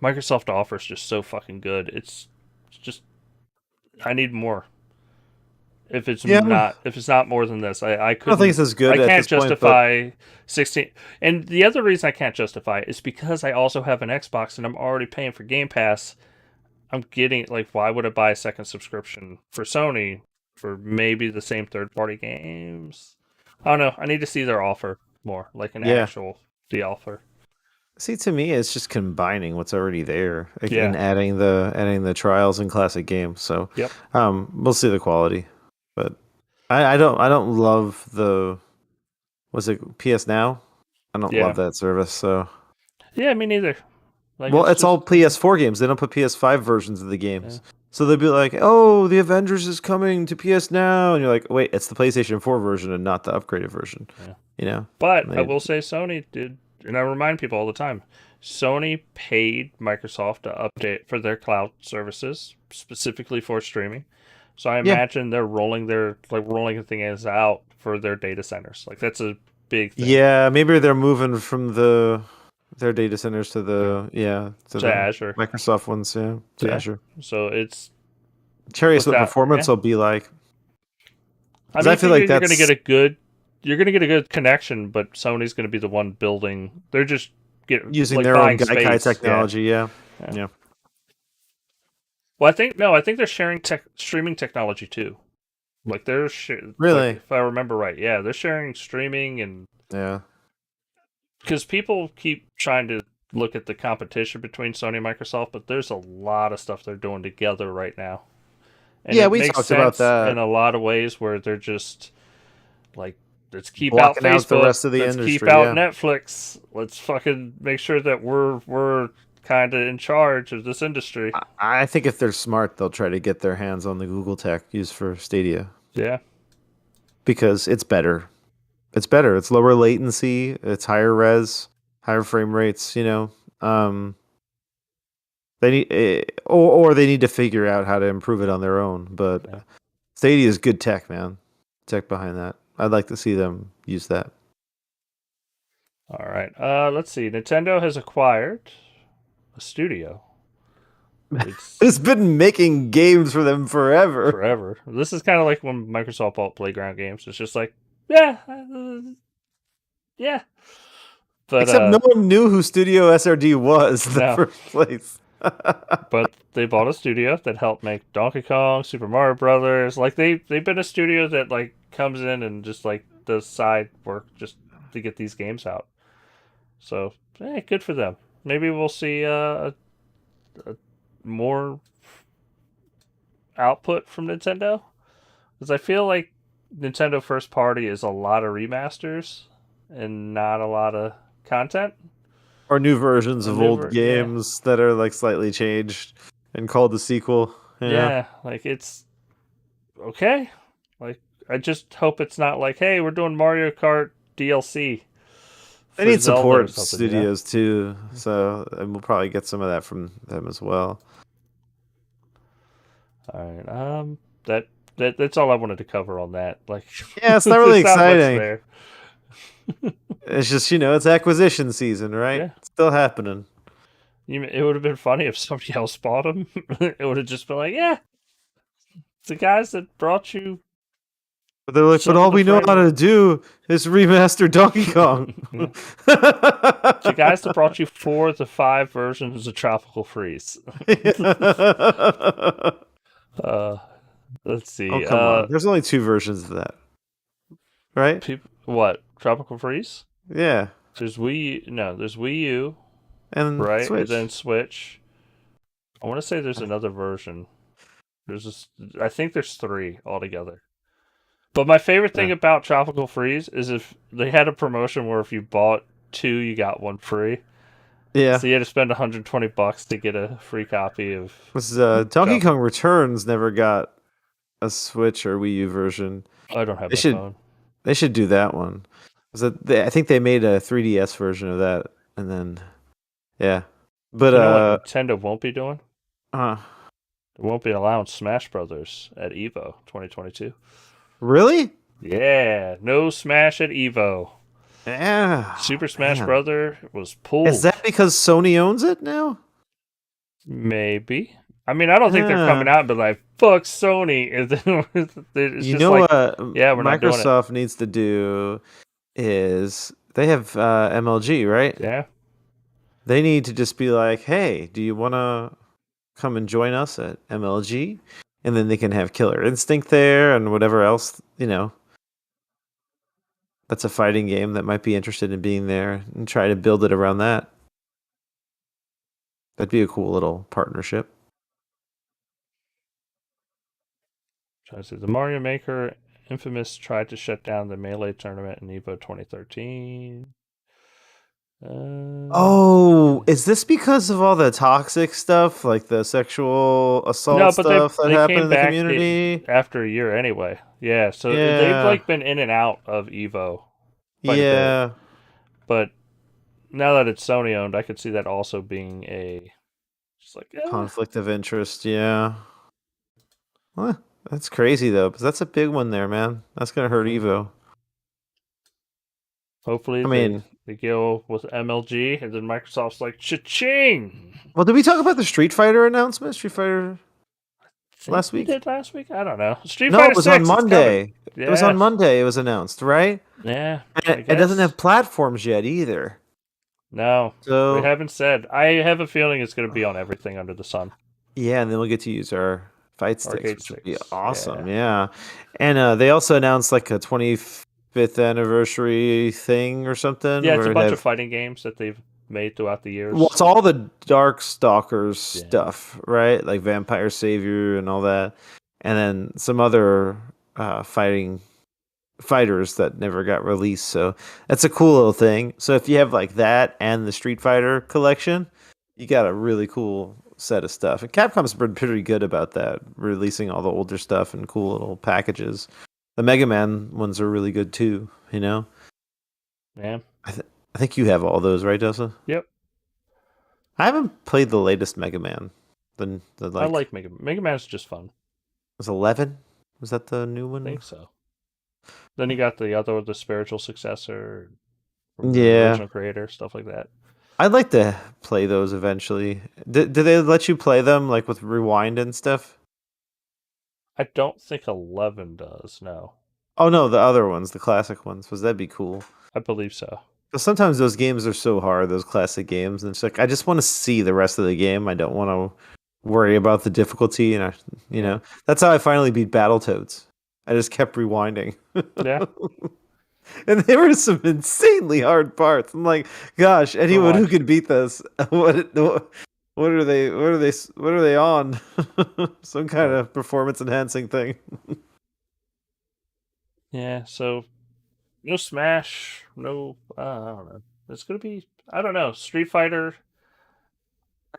Microsoft offers just so fucking good. It's just, I need more. If it's not more than this, I couldn't. I don't think it's as good. I can't justify 16. And the other reason I can't justify it is because I also have an Xbox and I'm already paying for Game Pass. I'm getting, like, why would I buy a second subscription for Sony for maybe the same third-party games. I don't know. I need to see their offer more, like an actual the offer. See, to me, it's just combining what's already there and Yeah. adding the trials and classic games. So, Yep. we'll see the quality, but I don't love the was it PS Now? I don't love that service. So, yeah, me neither. Like, well, it's just, all PS4 games. They don't put PS5 versions of the games. So they'd be like, "Oh, the Avengers is coming to PS Now," and you're like, "Wait, it's the PlayStation 4 version and not the upgraded version." Yeah. You know. But I will say Sony did, and I remind people all the time, Sony paid Microsoft to update for their cloud services, specifically for streaming. So I imagine they're rolling things out for their data centers. Like, that's a big thing. Yeah, maybe they're moving from their data centers to the Azure. Microsoft ones, to Azure. So it's curious what performance will be like. I feel like you're going to get a good connection, but Sony's going to be the one building. They're just using their own Gaikai technology. Yeah. Well, I think they're sharing streaming technology too. Like, they're really, if I remember right, they're sharing streaming and because people keep trying to look at the competition between Sony and Microsoft, but there's a lot of stuff they're doing together right now. And we talked about that in a lot of ways where they're just like, let's keep blocking out Facebook, the rest of the let's industry, keep out Netflix, let's fucking make sure that we're kind of in charge of this industry. I think if they're smart, they'll try to get their hands on the Google tech used for Stadia. Yeah, because it's better. It's better. It's lower latency. It's higher res, higher frame rates. They need, or they need to figure out how to improve it on their own. But Stadia is good tech, man. Tech behind that. I'd like to see them use that. All right. Let's see. Nintendo has acquired a studio. It's been making games for them forever. This is kind of like when Microsoft bought Playground Games. It's just like, yeah. But, except no one knew who Studio SRD was in the first place. But they bought a studio that helped make Donkey Kong, Super Mario Brothers. Like, they've been a studio that like comes in and just like does side work just to get these games out. So, good for them. Maybe we'll see more output from Nintendo, because I feel like Nintendo first party is a lot of remasters and not a lot of content or new versions of old games that are like slightly changed and called the sequel. Like, it's okay. Like, I just hope it's not like, hey, we're doing Mario Kart DLC. They need support studios too, so and we'll probably get some of that from them as well. All right. That's all I wanted to cover on that. Like, it's not really exciting. It's just, it's acquisition season, right? Yeah. It's still happening. It would have been funny if somebody else bought them. It would have just been like, it's the guys that brought you. But they're like, but all we know how to do is remaster Donkey Kong. The guys that brought you 4 of the 5 versions of Tropical Freeze. Let's see. Oh, come on. There's only 2 versions of that, right? What? Tropical Freeze? Yeah. There's Wii U, and right, Switch. And then Switch. I want to say there's another version. I think there's 3 altogether. But my favorite thing about Tropical Freeze is if they had a promotion where if you bought 2, you got 1 free. Yeah. So you had to spend $120 to get a free copy of. Donkey Kong Returns never got a Switch or Wii U version. I don't have a phone. They should do that one. I think they made a 3DS version of that, and then But what Nintendo won't be doing? They won't be allowing Smash Brothers at EVO 2022. Really? Yeah, no Smash at EVO. Yeah. Super Smash Brother was pulled. Is that because Sony owns it now? Maybe. I mean, I don't think they're coming out and be like, fuck Sony. What Microsoft needs to do is they have MLG, right? Yeah. They need to just be like, hey, do you want to come and join us at MLG? and then they can have Killer Instinct there and whatever else, that's a fighting game that might be interested in being there, and try to build it around that. That'd be a cool little partnership. Trying to see the Mario Maker Infamous tried to shut down the Melee tournament in Evo 2013. Oh, is this because of all the toxic stuff, like the sexual assault stuff that happened in the community? After a year anyway. Yeah, so they've like been in and out of Evo quite a bit. But now that it's Sony owned, I could see that also being a just like conflict of interest. Yeah. Well, that's crazy though, because that's a big one there, man. That's gonna hurt Evo. Hopefully, they go with MLG, and then Microsoft's like, cha-ching! Well, did we talk about the Street Fighter announcement? Street Fighter last week? We did last week? I don't know. Street Fighter 6, was on Monday. It was on Monday. It was announced, right? Yeah. And it doesn't have platforms yet either. No. So they haven't said. I have a feeling it's going to be on everything under the sun. Yeah, and then we'll get to use our fight sticks, which would be awesome. Yeah. And they also announced like a 25th anniversary thing or something. Yeah, it's a bunch of fighting games that they've made throughout the years. Well, it's all the Darkstalkers stuff, right? Like Vampire Savior and all that. And then some other fighters that never got released. So that's a cool little thing. So if you have like that and the Street Fighter collection, you got a really cool set of stuff. And Capcom's been pretty good about that, releasing all the older stuff in cool little packages. The Mega Man ones are really good too, Yeah. I think you have all those, right, Dustin? Yep. I haven't played the latest Mega Man. I like Mega Man. Mega Man's just fun. Was 11? Was that the new one? I think so. Then you got the spiritual successor from the original creator, stuff like that. I'd like to play those eventually. Did they let you play them like with rewind and stuff? I don't think 11 does, no. Oh no, the other ones, the classic ones. That'd be cool. I believe so. Because sometimes those games are so hard, those classic games, and it's like I just want to see the rest of the game. I don't want to worry about the difficulty, and that's how I finally beat Battletoads. I just kept rewinding. Yeah. And there were some insanely hard parts. I'm like, gosh, anyone who could beat this, what are they on? Some kind of performance enhancing thing. Yeah, so no Smash, no I don't know. It's gonna be Street Fighter.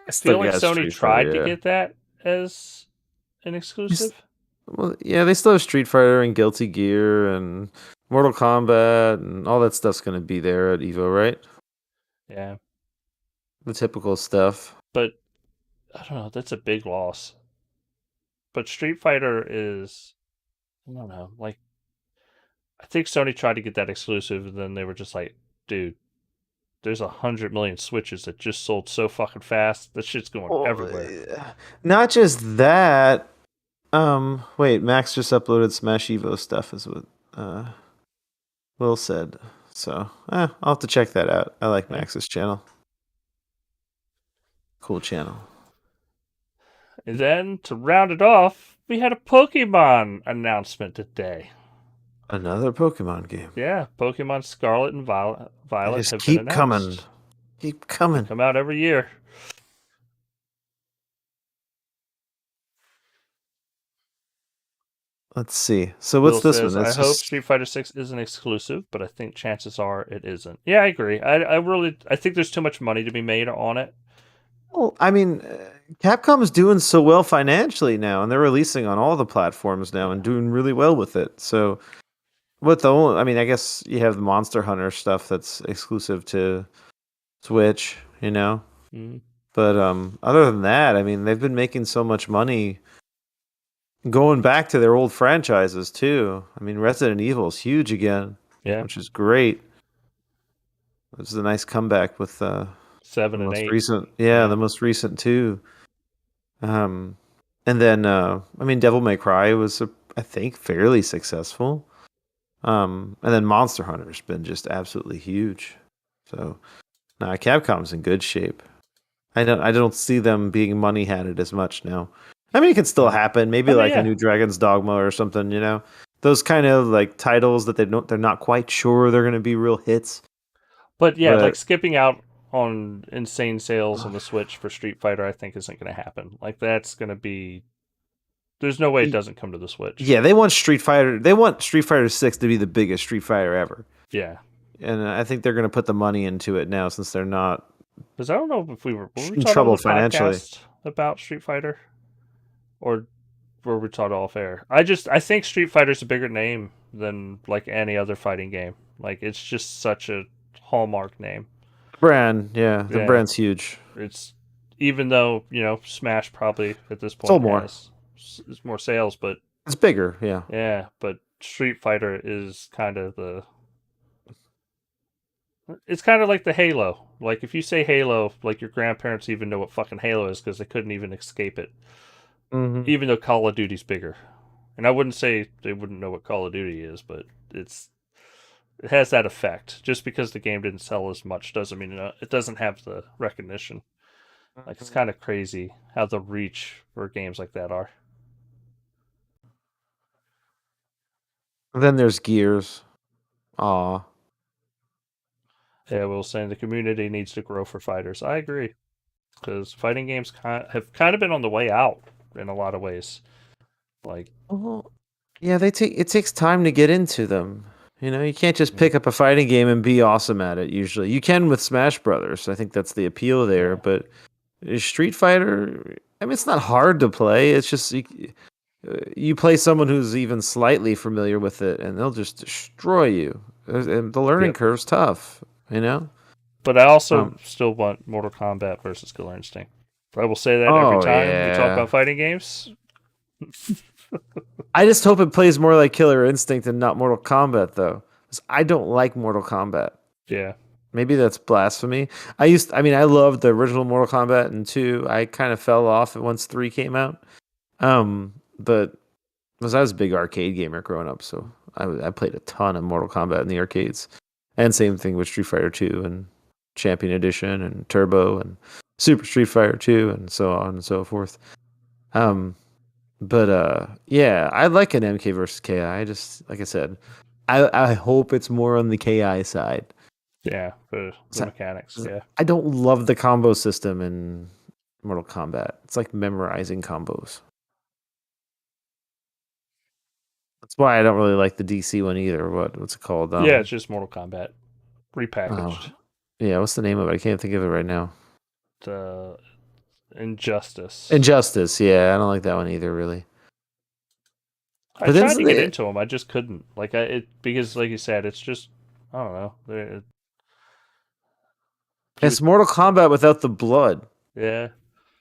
I feel like Sony tried to get that as an exclusive. Well, yeah, they still have Street Fighter and Guilty Gear and Mortal Kombat and all that stuff's going to be there at EVO, right? Yeah. The typical stuff. But, I don't know, that's a big loss. But Street Fighter is, I don't know, like, I think Sony tried to get that exclusive and then they were just like, dude, there's 100 million Switches that just sold so fucking fast. That shit's going everywhere. Not just that. Wait, Max just uploaded Smash Evo stuff, is what Will said. So, I'll have to check that out. I like Max's channel. Cool channel. And then, to round it off, we had a Pokemon announcement today. Another Pokemon game. Yeah, Pokemon Scarlet and Violet have been announced. Keep coming. They come out every year. Let's see. So what's this one? I hope Street Fighter 6 is an exclusive, but I think chances are it isn't. Yeah, I agree. I think there's too much money to be made on it. Well, I mean, Capcom's doing so well financially now, and they're releasing on all the platforms now and doing really well with it. So, I guess you have the Monster Hunter stuff that's exclusive to Switch, Mm-hmm. But other than that, I mean, they've been making so much money going back to their old franchises too. I mean, Resident Evil is huge again, which is great. It was a nice comeback with 7 and 8. Recent, the most recent too. And then Devil May Cry was I think fairly successful. And then Monster Hunter's been just absolutely huge. So, Capcom's in good shape. I don't see them being money-hatted as much now. I mean, it could still happen. Maybe I mean, like a new Dragon's Dogma or something. You know, those kind of like titles that they're not quite sure they're going to be real hits. But yeah, like But skipping out on insane sales on the Switch for Street Fighter, I think isn't going to happen. Like that's going to be. There's no way it doesn't come to the Switch. yeah, they want Street Fighter. They want Street Fighter 6 to be the biggest Street Fighter ever. Yeah. And I think they're going to put the money into it now since they're not. Because I don't know if we were in talking trouble on the financially podcast about Street Fighter, or were we taught off air? I think Street Fighter's a bigger name than like any other fighting game. Like it's just such a hallmark name. Brand, yeah, the brand's huge. It's even though Smash probably at this point Sold more. has more sales, but It's bigger, yeah. Yeah, but Street Fighter is kind of the. It's kind of like the Halo. Like if you say Halo, like your grandparents even know what fucking Halo is because they couldn't even escape it. Mm-hmm. Even though Call of Duty's bigger, and I wouldn't say they wouldn't know what Call of Duty is, but it has that effect. Just because the game didn't sell as much doesn't mean it doesn't have the recognition. Like it's kind of crazy how the reach for games like that are. Then there's Gears. Aw. Yeah, Will saying the community needs to grow for fighters. I agree, because fighting games have kind of been on the way out in a lot of ways. Like, yeah, it takes time to get into them. You know, you can't just pick up a fighting game and be awesome at it. Usually, you can with Smash Brothers. I think that's the appeal there. But Street Fighter, I mean, it's not hard to play. It's just you play someone who's even slightly familiar with it, and they'll just destroy you. And the learning curve's tough. You know. But I also still want Mortal Kombat versus Killer Instinct. I will say that every time we talk about fighting games. I just hope it plays more like Killer Instinct and not Mortal Kombat, though. Because I don't like Mortal Kombat. Yeah. Maybe that's blasphemy. I loved the original Mortal Kombat and 2. I kind of fell off once 3 came out. But because I was a big arcade gamer growing up, so I played a ton of Mortal Kombat in the arcades. And same thing with Street Fighter 2 and Champion Edition and Turbo and Super Street Fighter 2 and so on and so forth. But yeah, I like an MK versus KI. I just, like I said, I hope it's more on the KI side. Yeah, for the mechanics. Yeah, I don't love the combo system in Mortal Kombat. It's like memorizing combos. That's why I don't really like the DC one either. What's it called? Yeah, it's just Mortal Kombat repackaged. Yeah, what's the name of it? I can't think of it right now. Injustice. Injustice, yeah, I don't like that one either, really. I tried to get into them, I just couldn't. Because, like you said, it's just I don't know. It's Mortal Kombat without the blood. Yeah,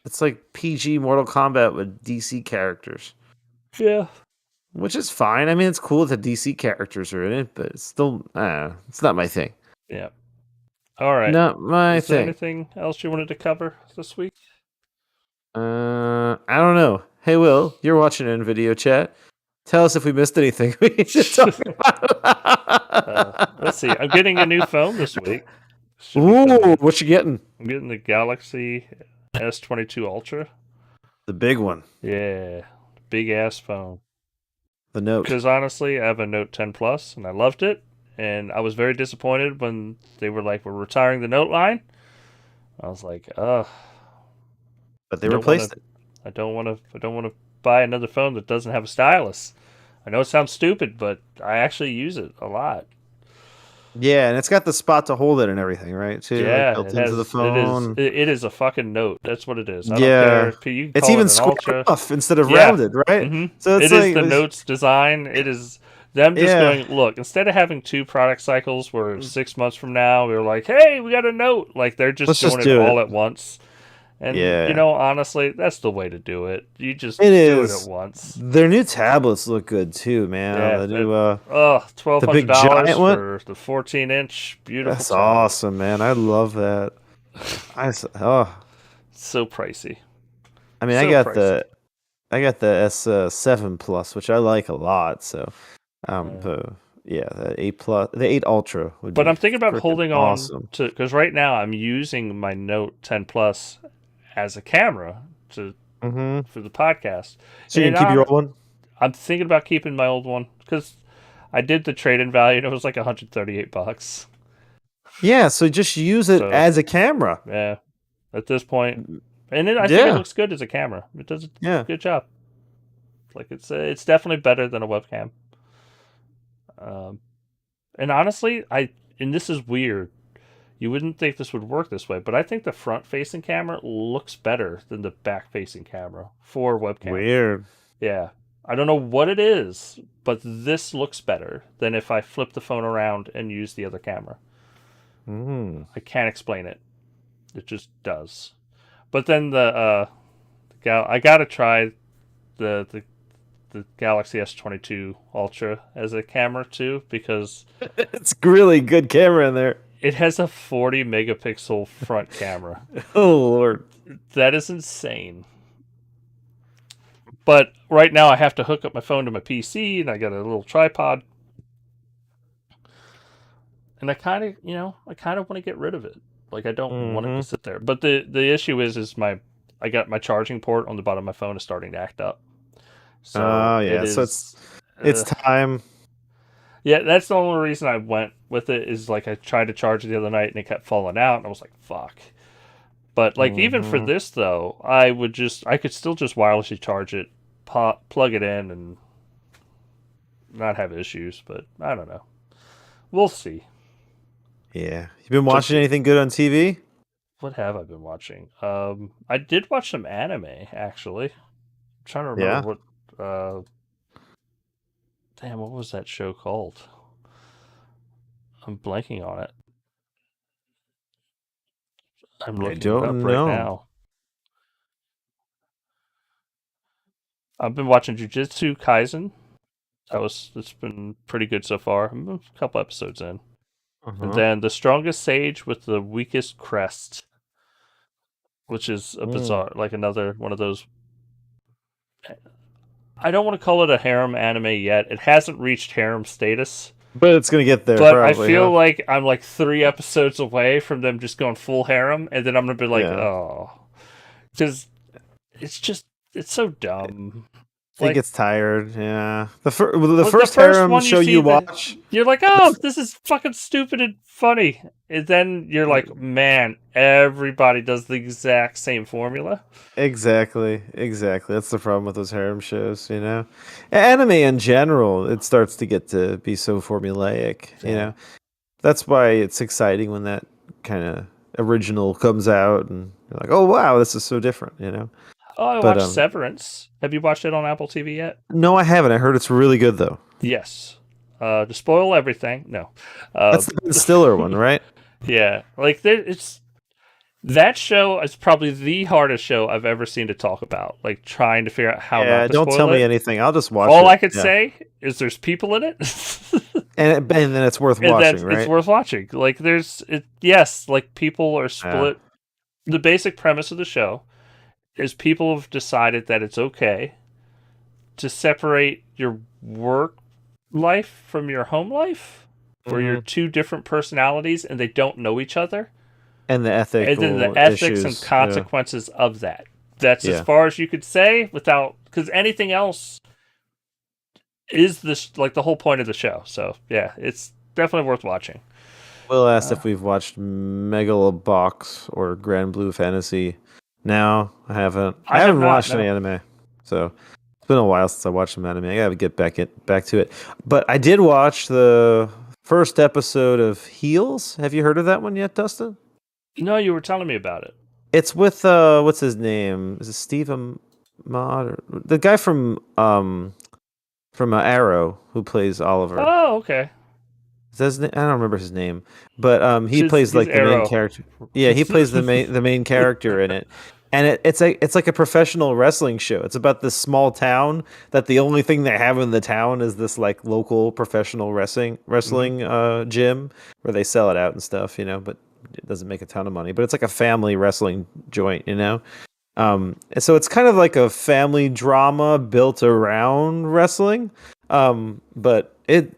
it's like PG Mortal Kombat with DC characters. Yeah, which is fine. I mean, it's cool that DC characters are in it, but it's still, it's not my thing. Yeah. All right. Not my thing. Is there anything else you wanted to cover this week? I don't know. Hey, Will, you're watching in video chat. Tell us if we missed anything we need to talk about. Let's see. I'm getting a new phone this week. Ooh, what you getting? I'm getting the Galaxy S22 Ultra. The big one. Yeah. Big ass phone. The Note. Because honestly, I have a Note 10 Plus, and I loved it. And I was very disappointed when they were like, we're retiring the Note line. I was like, ugh. But they replaced it. I don't want to buy another phone that doesn't have a stylus. I know it sounds stupid, but I actually use it a lot. Yeah, and it's got the spot to hold it and everything, right? Too, yeah, built into the phone. It is a fucking Note. That's what it is. I don't care. It's even square off instead of rounded, right? Mm-hmm. So it is the Note's design. It is them just going, look, instead of having 2 product cycles where 6 months from now we're like, hey, we got a Note. Like they're just doing it all at once. And, honestly, that's the way to do it. You just do it at once. Their new tablets look good, too, man. Yeah, the new, $1,200 for the 14-inch. Beautiful. That's awesome, man. I love that. So pricey. I mean, I got the S7 Plus, which I like a lot, so... the 8 Plus, the 8 Ultra would but be I'm thinking about holding awesome. On to, because right now I'm using my Note 10 Plus as a camera to Mm-hmm. for the podcast. So you And can keep your old one? I'm thinking about keeping my old one because I did the trade-in value and it was like $138. Yeah, so just use it So as a camera. yeah, at this point, and then I think it Yeah, looks good as a camera. It does a yeah. good job. Like it's definitely better than a webcam. Um, and honestly, and this is weird. You wouldn't think this would work this way, but I think the front-facing camera looks better than the back-facing camera for webcam. Weird. Yeah. I don't know what it is, but this looks better than if I flip the phone around and use the other camera. Mm. I can't explain it. It just does. But then I gotta try the Galaxy S22 Ultra as a camera too because It's really good camera in there. it has a 40 megapixel front camera. Oh Lord. That is insane. But right now I have to hook up my phone to my PC and I got a little tripod. And I kind of want to get rid of it. Like I don't want it to sit there. But the issue is I got my charging port on the bottom of my phone is starting to act up. So yeah. So it's time. Yeah, that's the only reason I went with it is like I tried to charge it the other night and it kept falling out and I was like, fuck. But like even for this though, I could still just wirelessly charge it, plug it in and not have issues, but I don't know. We'll see. Yeah. You been watching anything good on TV? What have I been watching? I did watch some anime actually. I'm trying to remember what damn, what was that show called? I'm blanking on it. I'm looking it up right now. I've been watching Jujutsu Kaisen. It's been pretty good so far. I'm a couple episodes in. And then The Strongest Sage with the Weakest Crest, which is a bizarre, like another one of those. I don't want to call it a harem anime yet. It hasn't reached harem status. But it's gonna get there. But probably, I feel like I'm like 3 episodes away from them just going full harem, and then I'm gonna be like, oh, because it's so dumb. I think it's tired. Yeah, the first harem show you watch, you're like, oh, this is fucking stupid and funny, and then you're like, man, everybody does the exact same formula. Exactly. That's the problem with those harem shows. Anime in general, it starts to get to be so formulaic. That's why it's exciting when that kind of original comes out, and you're like, oh wow, this is so different. Oh, I watched Severance. Have you watched it on Apple TV yet? No, I haven't. I heard it's really good, though. Yes. To spoil everything, no. That's the Ben Stiller one, right? Yeah. Like, that show is probably the hardest show I've ever seen to talk about. Like, trying to figure out how not to don't spoil tell it. me anything. I'll just watch it. All I could say is there's people in it. and then it's worth watching, right? It's worth watching. Like, yes, like, people are split. The basic premise of the show is people have decided that it's okay to separate your work life from your home life, where you're 2 different personalities and they don't know each other, and the ethics and consequences of that. That's as far as you could say without, because anything else is this like the whole point of the show. So yeah, it's definitely worth watching. Will asked if we've watched Megalobox or Grand Blue Fantasy. No, I haven't. I haven't watched any anime, so it's been a while since I watched some anime. I gotta get back to it. But I did watch the first episode of Heels. Have you heard of that one yet, Dustin? No, you were telling me about it. It's with what's his name? Is it Steve Ahmad or the guy from Arrow who plays Oliver? Oh, okay. Is that his name? I don't remember his name, but he plays like the main character. Yeah, he plays the main character in it, and it's like a professional wrestling show. It's about this small town that the only thing they have in the town is this like local professional wrestling gym where they sell it out and stuff, but it doesn't make a ton of money. But it's like a family wrestling joint, so it's kind of like a family drama built around wrestling. But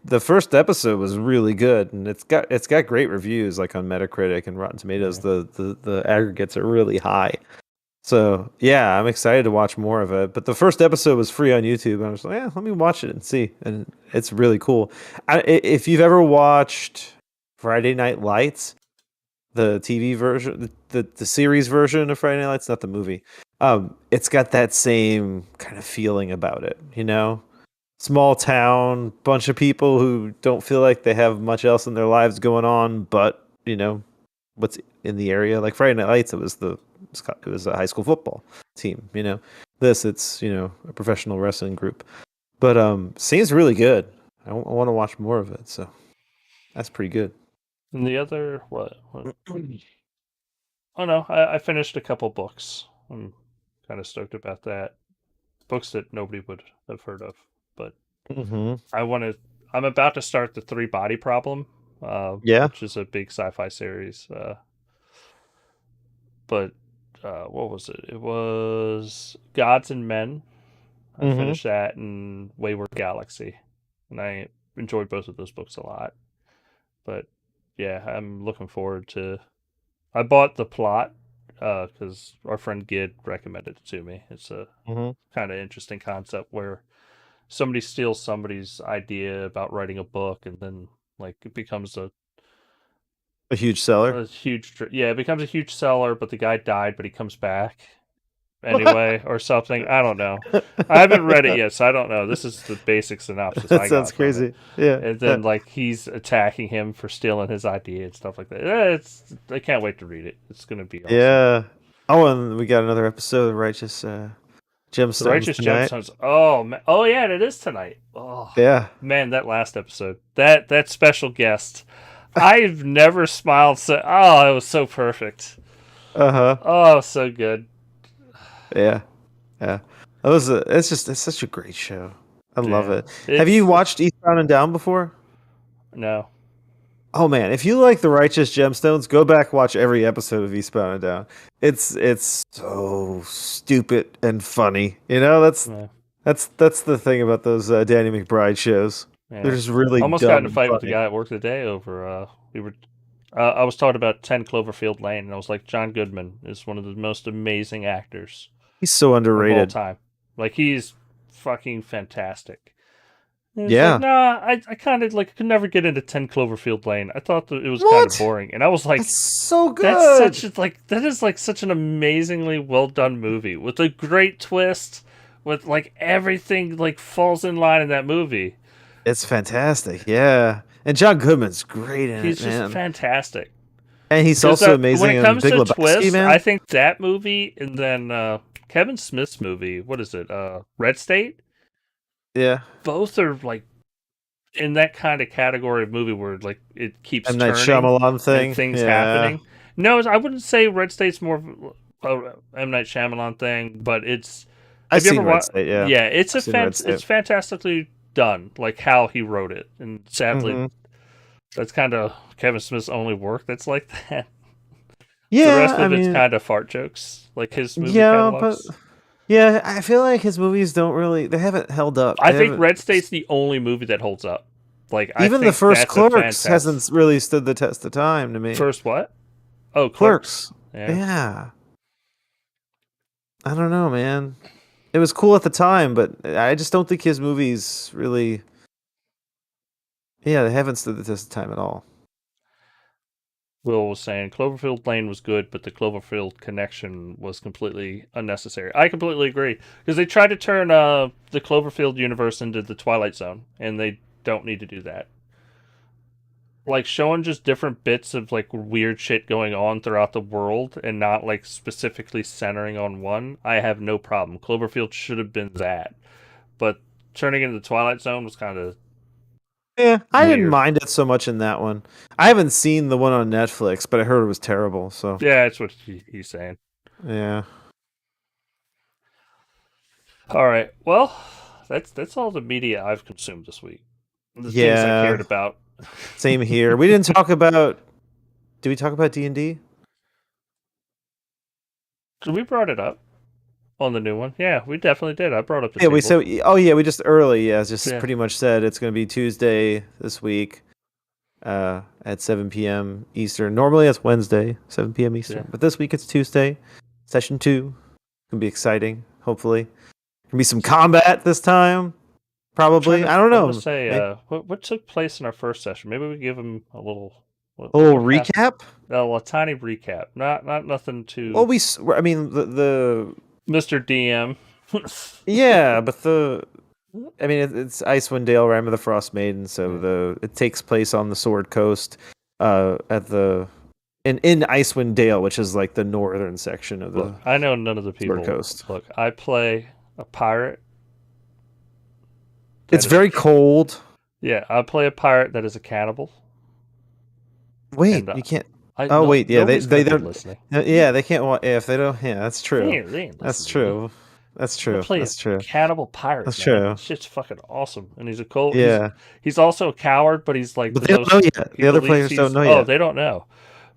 the first episode was really good, and it's got great reviews like on Metacritic and Rotten Tomatoes. The aggregates are really high. So yeah, I'm excited to watch more of it. But the first episode was free on YouTube, and I was like, yeah, let me watch it and see. And it's really cool. If you've ever watched Friday Night Lights, the TV version, the series version of Friday Night Lights, not the movie, it's got that same kind of feeling about it. Small town, bunch of people who don't feel like they have much else in their lives going on, but what's in the area. Like Friday Night Lights, it was a high school football team. It's a professional wrestling group, but seems really good. I want to watch more of it, so that's pretty good. And the other what? Oh no, I finished a couple books. I'm kind of stoked about that. Books that nobody would have heard of, but Mm-hmm. I'm about to start the Three Body Problem, Yeah. which is a big sci-fi series. But what was it? It was Gods and Men. I Mm-hmm. finished that in Wayward Galaxy, and I enjoyed both of those books a lot. But yeah, I'm looking forward to. I bought the plot because our friend Gid recommended it to me. It's a Mm-hmm. kind of interesting concept where somebody steals somebody's idea about writing a book, and then like it becomes A huge seller. a huge yeah, it becomes a huge seller. But the guy died, but he comes back anyway or something. I don't know. I haven't read it yet, so I don't know. This is the basic synopsis That I sounds got from it. crazy. Yeah. And then like he's attacking him for stealing his idea and stuff like that. I can't wait to read it. It's gonna be awesome. Yeah. Oh, and we got another episode of Righteous The Gemstones Righteous tonight. Gemstones. Oh man. Oh yeah, it is tonight. Oh Yeah. man, that last episode. That special guest. I've never smiled so. Oh, it was so perfect. Uh-huh. Oh, so good. Yeah. Yeah. It's such a great show. I love Yeah. it. Have you watched Eastbound and Down before? No. Oh man, if you like The Righteous Gemstones, go back watch every episode of Eastbound and Down. It's so stupid and funny. Yeah. That's the thing about those Danny McBride shows. Yeah. They're just really Almost dumb got in a and fight with the funny. guy at work today over we were I was talking about 10 Cloverfield Lane and I was like John Goodman is one of the most amazing actors He's so of all underrated. time. Like he's fucking fantastic. And it's Yeah. like, nah, I kind of like could never get into 10 Cloverfield Lane. I thought that it was kind What? of boring. And I was like, That's so good. that is like such an amazingly well done movie with a great twist with like everything like falls in line in that movie. It's fantastic. Yeah. And John Goodman's great in He's it, just man. fantastic. And he's also amazing when it in comes Big to Lebowski, twists, man. I think that movie and then Kevin Smith's movie, what is it? Red State? Yeah. Both are like in that kind of category of movie where like it keeps M. Night turning Shyamalan thing. and things Yeah. happening. No, I wouldn't say Red State's more of a M. Night Shyamalan thing, but it's I've have you seen ever Red State, yeah. Yeah, it's I've seen Red State. it's fantastically done, like how he wrote it. And sadly Mhm. that's kind of Kevin Smith's only work that's like that. Yeah, The rest I of it's mean, kind of fart jokes, like his movie yeah, but catalogs. yeah, I feel like his movies they haven't held up. I They think haven't- Red State's the only movie that holds up. Like I even the think first that's a Clerks fantastic- hasn't really stood the test of time to me. First what? Oh, Clerks. Yeah. Yeah. I don't know, man. It was cool at the time, but I just don't think his movies really. Yeah, they haven't stood the test of time at all. Will was saying Cloverfield Lane was good, but the Cloverfield connection was completely unnecessary. I completely agree because they tried to turn the Cloverfield universe into the Twilight Zone, and they don't need to do that. Like showing just different bits of like weird shit going on throughout the world, and not like specifically centering on one. I have no problem. Cloverfield should have been that, but turning into the Twilight Zone was kind of Yeah, I didn't Weird. mind it so much in that one. I haven't seen the one on Netflix, but I heard it was terrible. So yeah. That's what he's saying. yeah. All right. Well, that's all the media I've consumed this week. The things I Yeah. cared about. Same here. We didn't talk about. Did we talk about D&D? So we brought it up on the new one. Yeah, we definitely did. I brought up the Yeah, we table. said. Oh yeah, we just early. Yeah, just Yeah. pretty much said it's going to be Tuesday this week, at 7 p.m. Eastern. Normally it's Wednesday, 7 p.m. Eastern, Yeah. but this week it's Tuesday, session 2. gonna be exciting. Hopefully, gonna be some combat this time. Probably. I don't I know. want to say, what took place in our first session? Maybe we give him a little a little recap. A tiny recap. Not nothing to. Well, I mean, the Mr. DM. yeah, but I mean, it's Icewind Dale, Ram of the Frost Maiden, so it takes place on the Sword Coast, at the in Icewind Dale, which is like the northern section of the. Look, I know none of the people. Sword Coast. Look, I play a pirate. It's very cold. Yeah, I play a pirate that is a cannibal. Wait, you can't. They don't listening. Yeah, they can't. If they don't, yeah, that's true. They ain't that's true. That's true. That's true. Cannibal pirate. That's man. true. Shit's fucking awesome, and he's a cold. Yeah, he's also a coward, but he's like. But they don't know yet. The other players don't know yet. Oh, they don't know.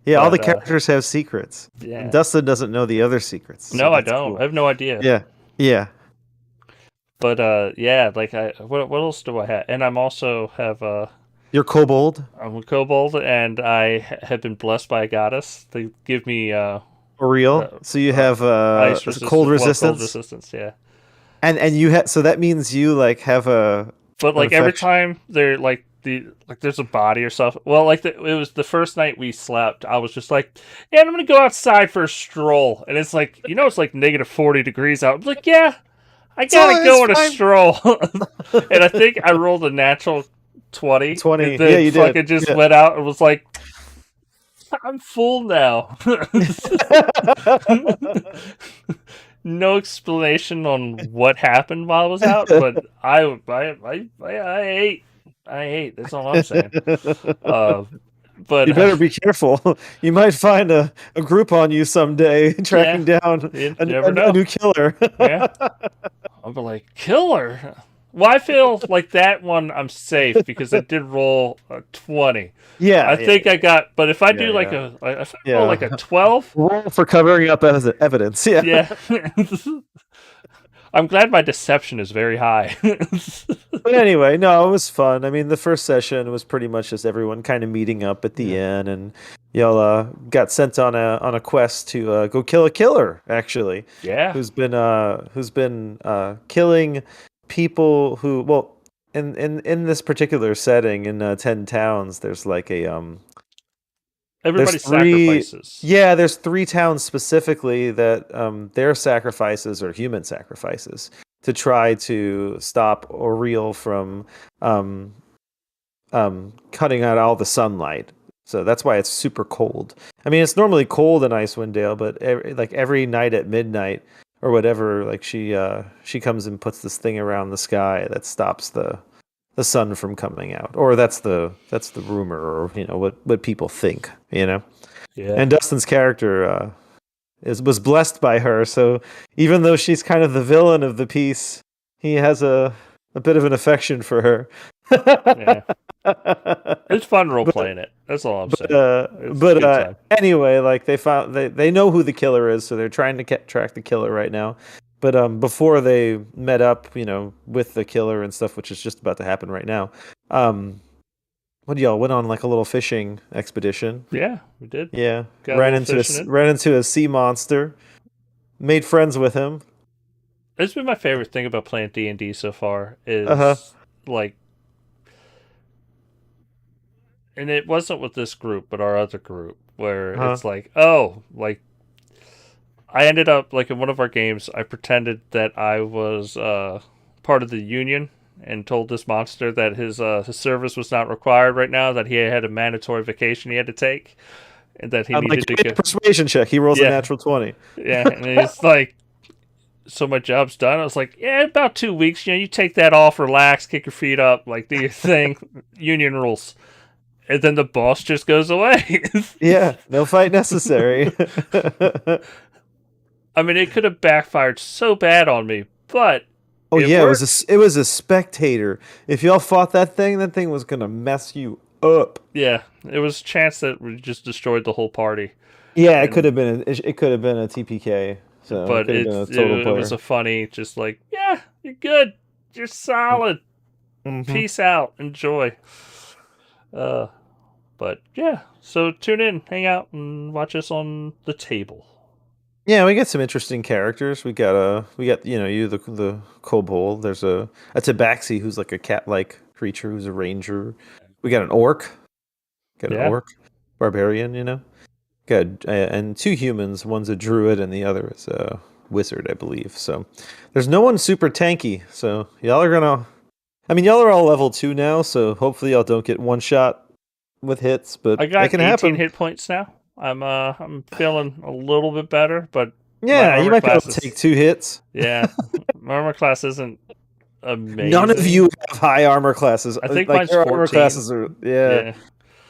Yeah, all the characters have secrets. Yeah. Dustin doesn't know the other secrets. No, I don't. Cool. I have no idea. Yeah. But yeah, like what else do I have? And I'm also have You're kobold. I'm a kobold, and I have been blessed by a goddess to give me For real? So you have ice cold resistance. Cold resistance, yeah. And you have, so that means you like have a. But like every time they're like there's a body or stuff. Well, like it was the first night we slept. I was just like, yeah, I'm gonna go outside for a stroll, and it's like it's like negative 40 degrees out. I'm like, yeah, I gotta go on a stroll, and I think I rolled a natural 20. 20. And then you fucking just went out and was like, I'm full now. No explanation on what happened while I was out, but I ate. I ate. That's all I'm saying. But you better be careful. You might find a group on you someday tracking down a new killer. Yeah. I'll be like, killer? Well, I feel like that one I'm safe because I did roll a 20. Yeah, I think I got. But if I do like roll like a 12, roll for covering up as evidence. Yeah. I'm glad my deception is very high. But anyway, no, it was fun. I mean, the first session was pretty much just everyone kind of meeting up at the end, and y'all got sent on a quest to go kill a killer. Actually, who's been killing people who, well, in this particular setting in 10 towns, there's like a everybody sacrifices. Yeah, there's 3 towns specifically that their sacrifices are human sacrifices to try to stop Aurel from cutting out all the sunlight. So that's why it's super cold. I mean, it's normally cold in Icewind Dale, but every night at midnight or whatever, like she comes and puts this thing around the sky that stops the sun from coming out, or that's the rumor, or what people think, Yeah. And Dustin's character was blessed by her, so even though she's kind of the villain of the piece, he has a bit of an affection for her. Yeah. It's fun role playing it. That's all I'm saying. Anyway, like they know who the killer is, so they're trying to track the killer right now. But before they met up, with the killer and stuff, which is just about to happen right now, what y'all went on like a little fishing expedition? Yeah, we did. Yeah, ran into a sea monster, made friends with him. It's been my favorite thing about playing D&D so far is like, and it wasn't with this group, but our other group, where it's like, I ended up, like, in one of our games, I pretended that I was part of the union and told this monster that his service was not required right now, that he had a mandatory vacation he had to take, and that he needed to get a persuasion check. He rolls a natural 20. Yeah, and it's like, so my job's done. I was like, yeah, about 2 weeks. You take that off, relax, kick your feet up, like, do your thing. Union rules. And then the boss just goes away. Yeah, no fight necessary. I mean, it could have backfired so bad on me, but it was a spectator. If y'all fought that thing was gonna mess you up. Yeah, it was a chance that we just destroyed the whole party. Yeah, it could have been a TPK. So but it was a funny, just like, yeah, you're good, you're solid. Mm-hmm. Peace out, enjoy. But yeah, so tune in, hang out, and watch us on the table. Yeah, we get some interesting characters. We got you the kobold. There's a tabaxi who's like a cat-like creature who's a ranger. We got an orc. Got an Yeah. orc, barbarian. Got and two humans. One's a druid and the other is a wizard, I believe. So there's no one super tanky. So y'all are gonna. I mean, y'all are all level 2 now. So hopefully y'all don't get one shot with hits, but I it got can 18 happen. hit points now. I'm feeling a little bit better, but my Yeah, you armor might be able class to take is 2 hits. yeah, my armor class isn't None of you amazing. have high armor classes. I think Like mine's your armor 14. classes are, yeah. Yeah,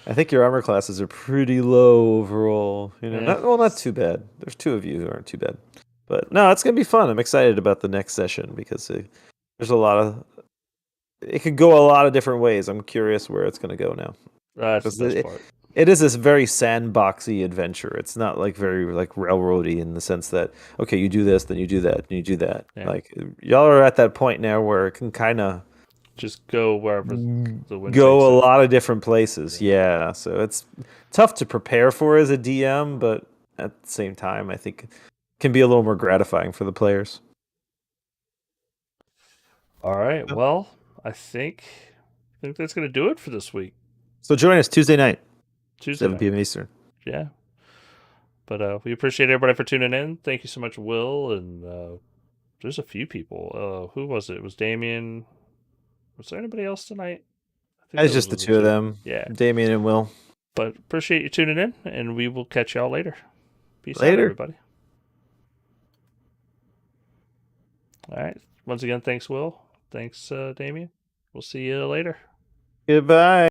I think your armor classes are pretty low overall. yeah. Not too bad. There's two of you who aren't too bad, but no, it's gonna be fun. I'm excited about the next session because there's a lot of. It could go a lot of different ways. I'm curious where it's gonna go now. That's the 'Cause best part. it is this very sandboxy adventure. It's not like very like railroady in the sense that okay, you do this, then you do that, and you do that. Yeah, Like y'all are at that point now where it can kind of just go wherever the wind go takes a it. lot of different places. Yeah, so it's tough to prepare for as a DM, but at the same time, I think it can be a little more gratifying for the players. All right. Yep. Well, I think that's gonna do it for this week. So join us Tuesday night, Tuesday 7 night. p.m. Eastern. Yeah. But we appreciate everybody for tuning in. Thank you so much, Will. And there's a few people. Who was it? It was Damien. Was there anybody else tonight? I think It's those just were the the two of two. them, Yeah. Damien and Will. But appreciate you tuning in, and we will catch y'all later. Peace out, Later. everybody. All right. Once again, thanks, Will. Thanks, Damien. We'll see you later. Goodbye.